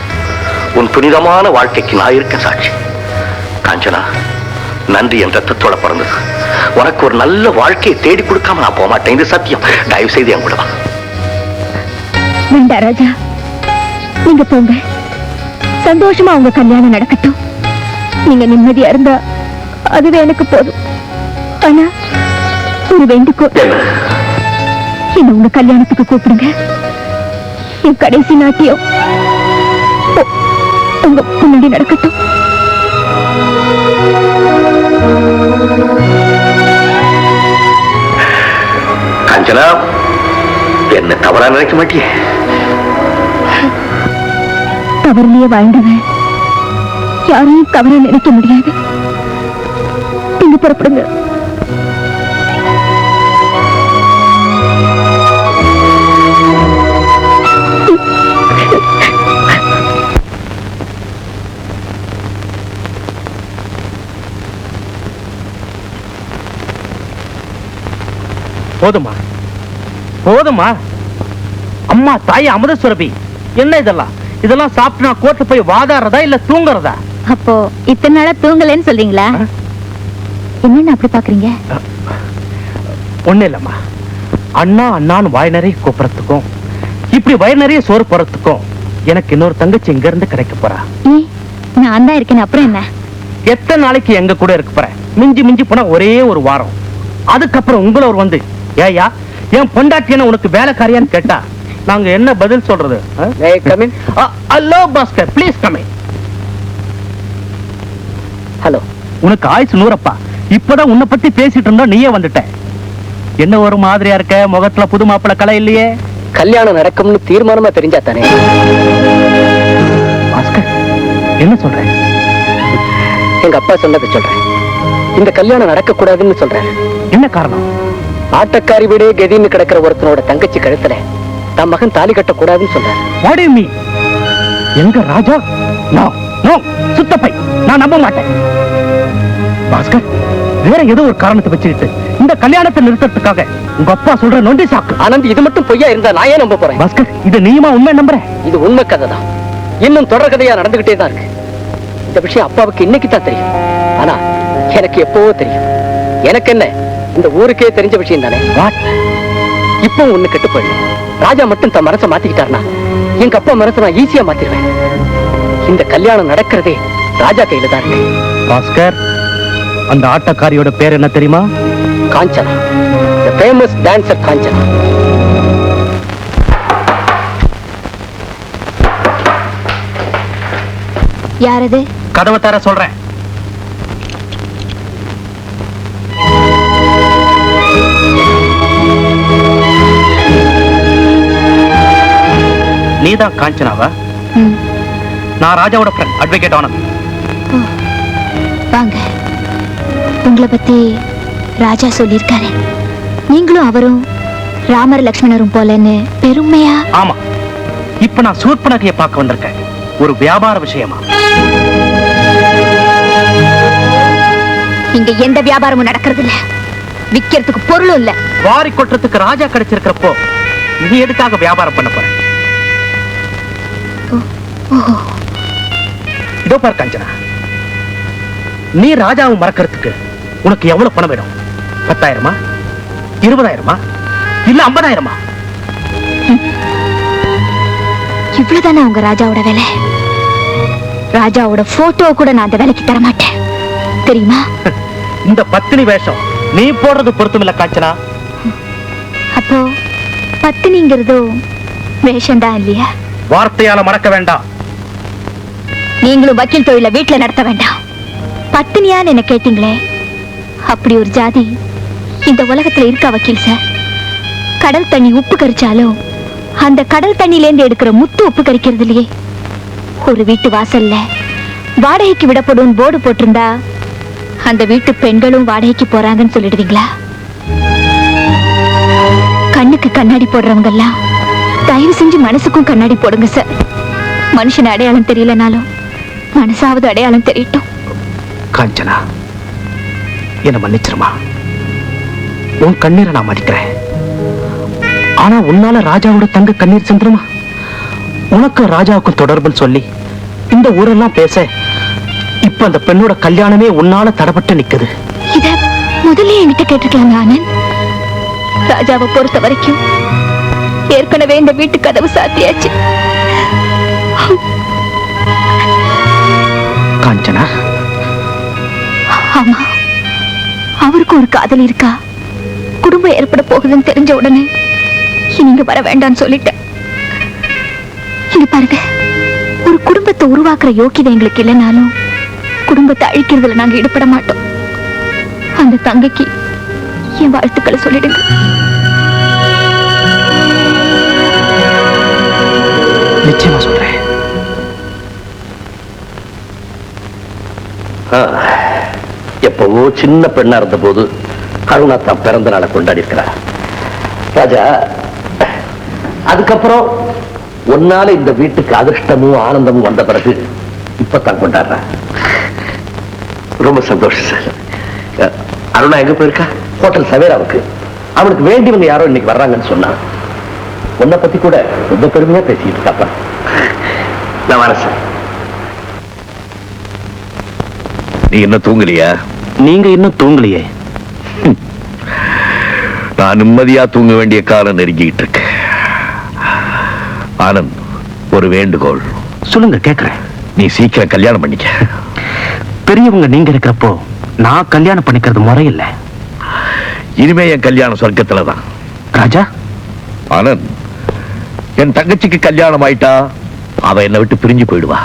உன் புனிதமான வாழ்க்கைக்கு நான் இருக்க சாட்சி. காஞ்சனா, நன்றி என் ரத்தத்தோட பிறந்தது. உனக்கு ஒரு நல்ல வாழ்க்கையை தேடி கொடுக்காம நான் போக மாட்டேன். இது சத்தியம். தயவு செய்து என் கூட வா. வேண்டா ராஜா, நீங்க போங்க. சந்தோஷமா உங்க கல்யாணம் நடக்கட்டும். நீங்க நிம்மதியா இருந்தா அதுவே எனக்கு போதும். ஆனா ஒரு வேண்டுகோள், என்ன உங்க கல்யாணத்துக்கு கூப்பிடுங்க. என் கடைசி நாட்டியம் உங்க முன்னாடி நடக்கட்டும். காஞ்சனா, என்ன தவறா நினைக்க மாட்டியே? தவறிலேயே வாழ்ந்தவன் யாரையும் தவறா நினைக்க முடியாது. நீங்க புறப்படுங்க. போதுமா போதுமா? அம்மா தாய் அமுத சுரபி, என்ன இதெல்லாம்? இதெல்லாம் சாப்பிட்டு நான் கோர்ட்டு போய் வாதாடுறதா இல்ல தூங்குறதா? அப்போ இத்தனை நாளா தூங்கலன்னு சொல்றீங்களா? என்னன்னு அப்படி பாக்குறீங்க? ஒண்ணு இல்லம்மா, அண்ணா அண்ணான்னு வாய் நிறைய கூப்பிடறதுக்கும் இப்படி வயிறு நிறைய சோறு போறதுக்கும் எனக்கு இன்னொரு தங்கச்சி இங்க இருந்து கிடைக்க போறா. நான் தான் இருக்கேன், அப்புறம் என்ன? எத்தனை நாளைக்கு எங்க கூட இருக்க போற? மிஞ்சி மிஞ்சி போனா ஒரே ஒரு வாரம். அதுக்கப்புறம் உங்களை ஒரு வந்து, ஏயா என் பொண்டாட்டியான உனக்கு வேலைக்காரியான்னு கேட்டா நாங்க என்ன பதில் சொல்றது? Hello Bhaskar, please come in. Hello. உனக்கு ஆயுசு 100. இப்பதான் உன்னை பத்தி பேசிட்டு இருந்தா நீயே வந்துட்ட. என்ன ஒரு மாதிரியா இருக்க? முகத்துல புது மாப்பிள கலை இல்லையே. கல்யாணம் நடக்கும்னு தீர்மானமா தெரிஞ்சா தானே. பாஸ்கர், என்ன சொல்ற? எங்க அப்பா சொன்னதை சொல்றேன். இந்த கல்யாணம் நடக்க கூடாதுன்னு சொல்றேன். என்ன காரணம்? ஆட்டக்காரி வீடே கதின்னு கிடக்கிற ஒருத்தனோட தங்கச்சி கழுத்துல தன் மகன் தாலி கட்ட கூடாதுன்னு சொல்றாரு. What do you mean? எங்க ராஜா? நோ நோ, சுத்தப்பை, நான் நம்ப மாட்டேன். பாஸ்கர், வேற ஏதோ ஒரு காரணத்தை வச்சுக்கிட்டு இந்த கல்யாணத்தை நிறுத்தறதுக்காக உங்க அப்பா சொல்ற நொண்டி சாக்கு. ஆனந்த், இது மட்டும் பொய்யா இருந்தா நான் ஏன் நம்ப போறேன்? பாஸ்கர், இது நீயுமா உண்மை நம்புற? இது உண்மை கதை தான். இன்னும் தொடர் கதையா நடந்துகிட்டே தான் இருக்கு. இந்த விஷயம் அப்பாவுக்கு இன்னைக்கு தான் தெரியும். ஆனா எனக்கு எப்பவோ தெரியும். எனக்கு என்ன, இந்த ஊருக்கே தெரிஞ்ச விஷயம் தானே. இப்போ ஒண்ணு கெட்டு போயிடும். ராஜா மட்டும் தன் மனசை மாத்திக்கிட்டாருனா எங்க அப்பா மனசை நான் ஈஸியா மாத்திடுவேன். இந்த கல்யாணம் நடக்கிறதே ராஜா கையில தான் இருக்கு. பாஸ்கர், அந்த ஆட்டக்காரியோட பேர் என்ன தெரியுமா? Kanchana, the famous dancer Kanchana. யாரது? கதவை தர சொல்றேன். நீதான் காஞ்சனாவா? நான் ராஜாவோட ஃப்ரெண்ட், அட்வொகேட் ஆனந்த். வாங்க. உங்களை பத்தி ராஜா சொல்லியிருக்காரு. நீங்களும் அவரும் ராமர் லக்ஷ்மணரும் போலன்னு பெருமையா? ஆமா. இப்ப நான் சூர்பனகையை பார்க்க வந்திருக்கேன், ஒரு வியாபார விஷயமா. இங்க எந்த வியாபாரமும் நடக்கிறது இல்ல. விக்கிறதுக்கு பொருளும் இல்ல. வாரி கொட்டுறதுக்கு ராஜா கிடைச்சிருக்கிறப்போ நீ எதுக்காக வியாபாரம் பண்ண போற? இதோ பார் காஞ்சனா, நீ ராஜாவை மறக்கிறதுக்கு உனக்கு எவ்வளவு பணம் வேணும்? 10,000, 20,000 இல்ல 50,000? இவ்வளவுதானே உங்க ராஜாவோட வேலை? ராஜாவோட போட்டோ கூட நான் அந்த வேலைக்கு தர மாட்டேன், தெரியுமா? இந்த பத்தினி வேஷம் நீ போடுறது பொருத்தம் இல்ல காஞ்சனா. அப்போ பத்தினிங்கிறதோ வேஷம்தான் இல்லையா? வார்த்தையால மறக்க வேண்டாம். நீங்களும் வக்கீல் தொழில வீட்டுல நடத்த வேண்டாம். பத்தினியான்னு என்ன கேட்டீங்களே, அப்படி ஒரு ஜாதி இந்த உலகத்துல இருக்கா வக்கீல் சார்? கடல் தண்ணி உப்பு கரிச்சாலும் அந்த கடல் தண்ணியிலேருந்து எடுக்கிற முத்து உப்பு கரிக்கிறது இல்லையே. ஒரு வீட்டு வாசல்ல வாடகைக்கு விடப்படும் போர்டு போட்டிருந்தா அந்த வீட்டு பெண்களும் வாடகைக்கு போறாங்கன்னு சொல்லிடுவீங்களா? கண்ணுக்கு கண்ணாடி போடுறவங்க எல்லாம் தயவு செஞ்சு மனசுக்கும் கண்ணாடி போடுங்க சார். மனுஷன் அடையாளம் தெரியலனாலும் மனசாவது அடையாளம் தெரியட்டும். காஞ்சனா, என்ன மன்னிச்சிருமா. உன் கண்ணீரை நான் மதிக்கிறேன். ஆனா உன்னால ராஜாவோட தங்க கண்ணீர் சிந்துருமா? உனக்கு ராஜாவுக்கும் தொடர்புன்னு சொல்லி இந்த ஊரெல்லாம் பேச இப்ப அந்த பெண்ணோட கல்யாணமே உன்னால தடப்பட்டு நிக்குது. இத முதல்ல என்கிட்ட கேட்டுக்கலாங்க ஆனந்த். ராஜாவை பொறுத்த வரைக்கும் ஏற்கனவே இந்த வீட்டு கதவு சாத்தியாச்சு. காஞ்சனா, ஆமா, அவருக்கு ஒரு காதல் இருக்கா. குடும்பம் ஏற்பட போகுதுன்னு தெரிஞ்ச உடனே நீங்க வர வேண்டாம்னு சொல்லிட்டேன். இங்க பாருங்க, ஒரு குடும்பத்தை உருவாக்குற யோக்கியதை எங்களுக்கு இல்லைனாலும் குடும்பத்தை அழிக்கிறதுல நாங்க ஈடுபட மாட்டோம். அந்த தங்கைக்கு என் வாழ்த்துக்களை சொல்லிடுங்க. நிச்சயமா சொல்றேன். எப்பவோ சின்ன பெண்ணா இருந்த போது கருணா தான் பிறந்த நாளை கொண்டாடி இருக்கிறார். ராஜா, அதுக்கப்புறம் ஒன்னால இந்த வீட்டுக்கு அதிர்ஷ்டமும் ஆனந்தமும் வந்த பிறகு இப்பதான் கொண்டாடுற. ரொம்ப சந்தோஷம் சார். அருணா எங்க போயிருக்கா? ஹோட்டல் சவேராவுக்கு. அவனுக்கு வேண்டியவங்க யாரோ இன்னைக்கு வர்றாங்கன்னு சொன்னான். உன்னை பத்தி கூட ரொம்ப பெருமையா பேசிட்டு இருக்காப்பா. நான் வரேன் சார். நீ இன்னும் தூங்கலையா? நீங்க இன்னும் தூங்கலையே. நான் நிம்மதியா தூங்க வேண்டிய காலம் நெருங்கிட்டு இருக்கு. ஆனந்த், ஒரு வேண்டுகோள். சொல்லுங்க, கேக்குறேன். நீ சீக்கிரம் கல்யாணம் பண்ணிக்க. பெரியவங்க நீங்க இருக்கிறப்போ நான் கல்யாணம் பண்ணிக்கிறது முறையில்ல. இனிமே என் கல்யாணம் சொர்க்கத்துலதான். ராஜா, ஆனந்த், என் தங்கச்சிக்கு கல்யாணம் ஆயிட்டா அவ என்னை விட்டு பிரிஞ்சு போயிடுவா.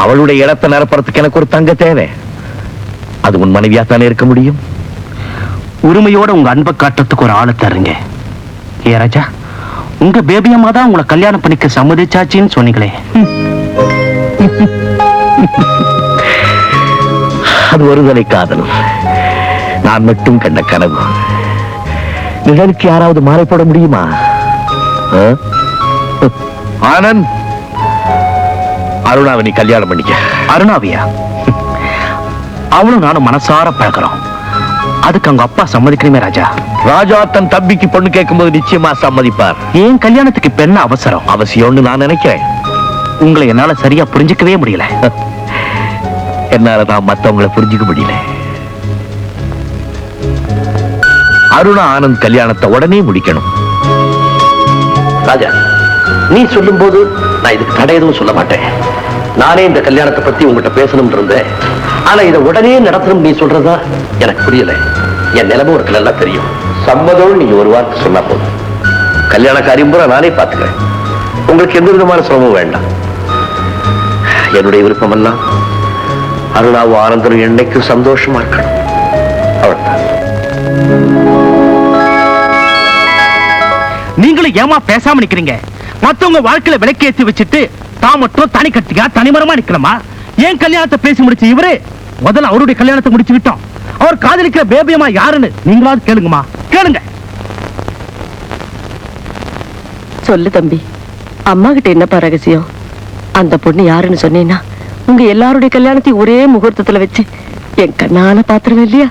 அவளுடைய இடத்தை நிரப்புறதுக்கு எனக்கு ஒரு தங்க தேவை. அது உன் மனைவியா தானே இருக்க முடியும்? உரிமையோட உங்க அன்பை காட்டுறதுக்கு ஒரு ஆளை தருங்க. ஏ ராஜா, உங்க பேபி அம்மா தான் உங்களை கல்யாணம் பண்ணிக்க சம்மதிச்சாச்சின்னு சொன்னீங்களே. அது ஒருதலை காதல். நான் மட்டும் கண்ட கனவு. நிழலுக்கு யாராவது மாலை போட முடியுமா? ஆனந்த், அருணாவை நீ கல்யாணம் பண்ணிக்க. அருணாவியா? அவளும் நானும் மனசார பழகிறோம். அதுக்கு அவங்க அப்பா சம்மதிக்கணுமே ராஜா. ராஜா தன் தம்பிக்கு பொண்ணு கேட்கும்போது நிச்சயமா சம்மதிப்பார். ஏன் கல்யாணத்துக்கு இப்ப என்ன அவசரம்? அவசியம்னு நான் நினைக்கிறேன். உங்களை என்னால சரியா புரிஞ்சுக்கவே முடியல. என்னாலதான் மத்தவங்களை புரிஞ்சுக்க முடியல. அருணா ஆனந்த் கல்யாணத்தை உடனே முடிக்கணும். ராஜா, நீ சொல்லும் போது நான் இதுக்கு தடை எதுவும் சொல்ல மாட்டேன். நானே இந்த கல்யாணத்தை பத்தி உங்ககிட்ட பேசணும் இருந்தேன். ஆனா இதை உடனே நடத்தணும் நீ சொல்றதா எனக்கு புரியல. என் நிலைமை ஒரு நல்லா தெரியும். சம்மதம் நீங்க ஒரு வார்த்தை சொன்னா போதும். கல்யாண காரியம் பூரா நானே பார்த்துக்கிறேன். உங்களுக்கு எந்த விதமான சிரமமும் வேண்டாம். என்னுடைய விருப்பம் எல்லாம் அருணாவும் ஆனந்தரும் என்னைக்கும் சந்தோஷமா இருக்கணும். அவ்வளவுதான். நீங்களும் ஏமா பேசாம நிக்கிறீங்க? மத்தவங்க வாழ்க்கையில விளக்கேற்றி வச்சுட்டு தான் மட்டும் தனி கட்டியா தனிமரமா நிக்கணுமா? ஏன் கல்யாணத்தை பேசி முடிச்சு இவரு முதல்ல அவருடைய கல்யாணத்தை முடிச்சு விட்டோம். அவர் காதலிக்கிற பேபியம்மா யாருன்னு நீங்களாவது கேளுங்கம்மா, கேளுங்க. சொல்லு தம்பி, அம்மா கிட்ட என்னப்பா ரகசியம்? அந்த பொண்ணு யாருன்னு சொன்னீங்கன்னா உங்க எல்லாருடைய கல்யாணத்தையும் ஒரே முகூர்த்தத்துல வச்சு என் கண்ணால பாத்துருவேன் இல்லையா?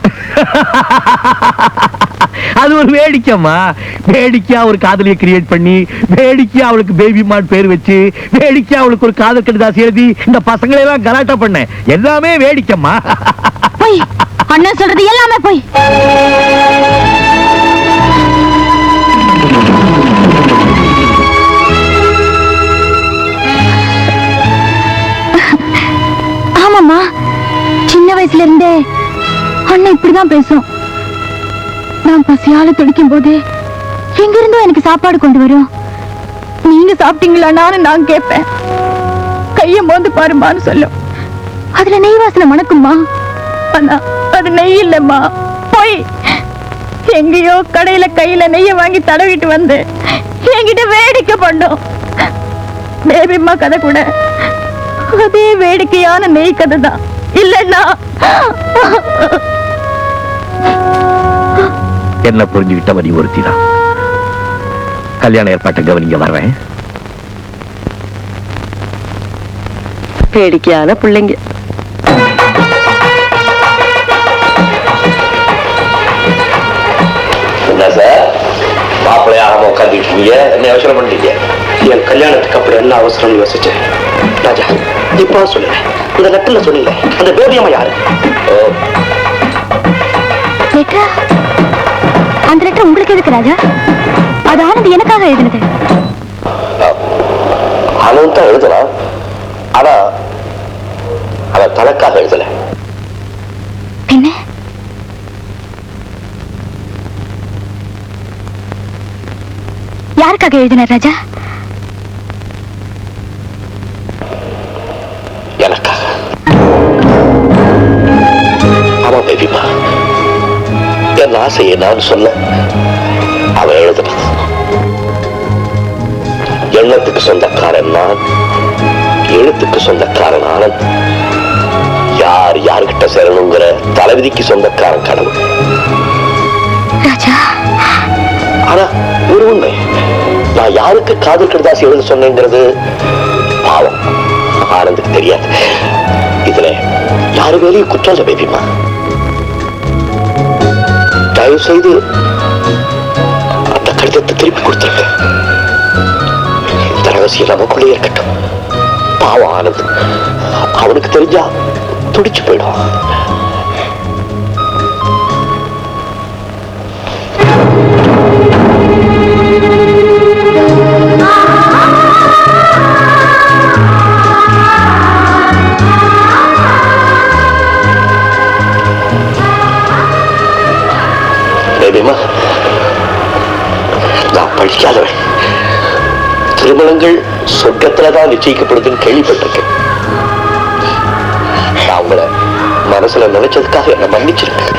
அது ஒரு வேடிக்கைமா. வேடிக்கையா ஒரு காதலியை கிரியேட் பண்ணி, வேடிக்கையா அவளுக்கு பேபி மாட் பேர் வச்சு, வேடிக்கையா அவளுக்கு ஒரு காதல் கடிதாசி எழுதி இந்த பசங்களை எல்லாம் கலாட்டா பண்ண எல்லாமே வேடிக்கைமா. போய் அண்ணன் சொல்றது எல்லாமே போய். ஆமாம்மா, சின்ன வயசுல இருந்தே அண்ணன் இப்படிதான் பேசும். நான் பசியால துடிக்கும் போது எங்கிருந்தோ எனக்கு சாப்பாடு கொண்டு வரும். நீங்க சாப்பிட்டீங்களான்னு நான் கேட்பேன். கைய மோந்து பாருமான்னு சொல்லும். அதுல நெய் வாசனை மணக்குமா? ஆனா அது நெய் இல்லம்மா, போய். எங்கேயோ கடையில கையில நெய்ய வாங்கி தடவிட்டு வந்து என்கிட்ட வேடிக்கை பண்ணும். பேபிம்மா கதை கூட அதே வேடிக்கையான நெய் கதை தான். இல்லன்னா என்ன புரிஞ்சுக்கிட்ட நீ ஒருத்தி தான். கல்யாண ஏற்பாட்டை கவனிங்க, வர்றேன். வேடிக்கையான பிள்ளைங்க. என்ன சார், மாப்பிள்ளையாக உட்காந்துருக்கீங்க, என்ன யோசனை பண்ணிட்டீங்க? என் கல்யாணத்துக்கு அப்புறம் என்ன அவசரம்னு யோசிச்சேன். ராஜா, இப்போ சொல்லுங்க, இந்த லெட்டர்ல சொன்னீங்க அந்த பேபியம்மா யாரு? அந்த லெட்டர் உங்களுக்கு எதுக்கு ராஜா? அது ஆனந்த் எனக்காக எழுதினது. ஆனந்த் தான் எழுதலாம், ஆனா அவன் தனக்காக எழுதல. என்ன? யாருக்காக எழுதினார் ராஜா? எனக்காக. ஆமா பேபிமா, என் ஆசையை நான் சொல்ல அவன் எழுதுனது. எண்ணத்துக்கு சொந்தக்காரன் நான், எழுத்துக்கு சொந்தக்காரன் ஆனந்த். யார் யாருக்கிட்ட சேரணுங்கிற தலைவிதிக்கு சொந்தக்காரன் கடவுள். ராஜா, ஆனா ஒரு உண்மை, நான் யாருக்கு காதல் கடிதாசி எழுத சொன்னேங்கிறது பாவம் ஆனந்துக்கு தெரியாது. இதுல யாரு வேலையும் குற்றம் இல்லை பேபிமா. தயவு செய்து அந்த கடிதத்தை திருப்பி கொடுத்துருங்க. இந்த ரகசியம் நமக்குள்ளே இருக்கட்டும். பாவம் ஆனந்த், அவனுக்கு தெரிஞ்சா துடிச்சு போயிடும். நான் படிக்காதவன். திருமணங்கள் சொர்க்கத்துலதான் நிச்சயிக்கப்படுதுன்னு கேள்விப்பட்டிருக்கேன். நான் உங்களை மனசுல நினைச்சதுக்காக என்ன மன்னிச்சிருக்கேன்.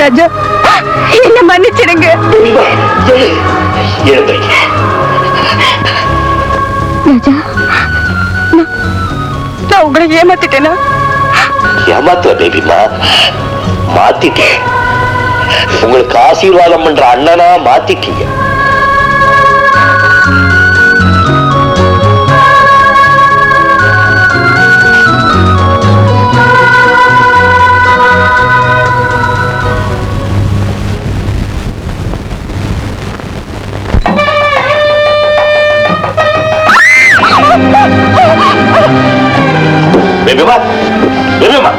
ராஜா, என்ன மன்னிச்சிடுங்க. எழுதுறீங்க ராஜா, நான் உங்களை ஏமாத்திட்டேனா? ஏமாத்துற பேபிமா, மாத்திட்டேன். உங்களுக்கு ஆசீர்வாதம் பண்ற அண்ணனா மாத்திட்டீங்க. பேபிமா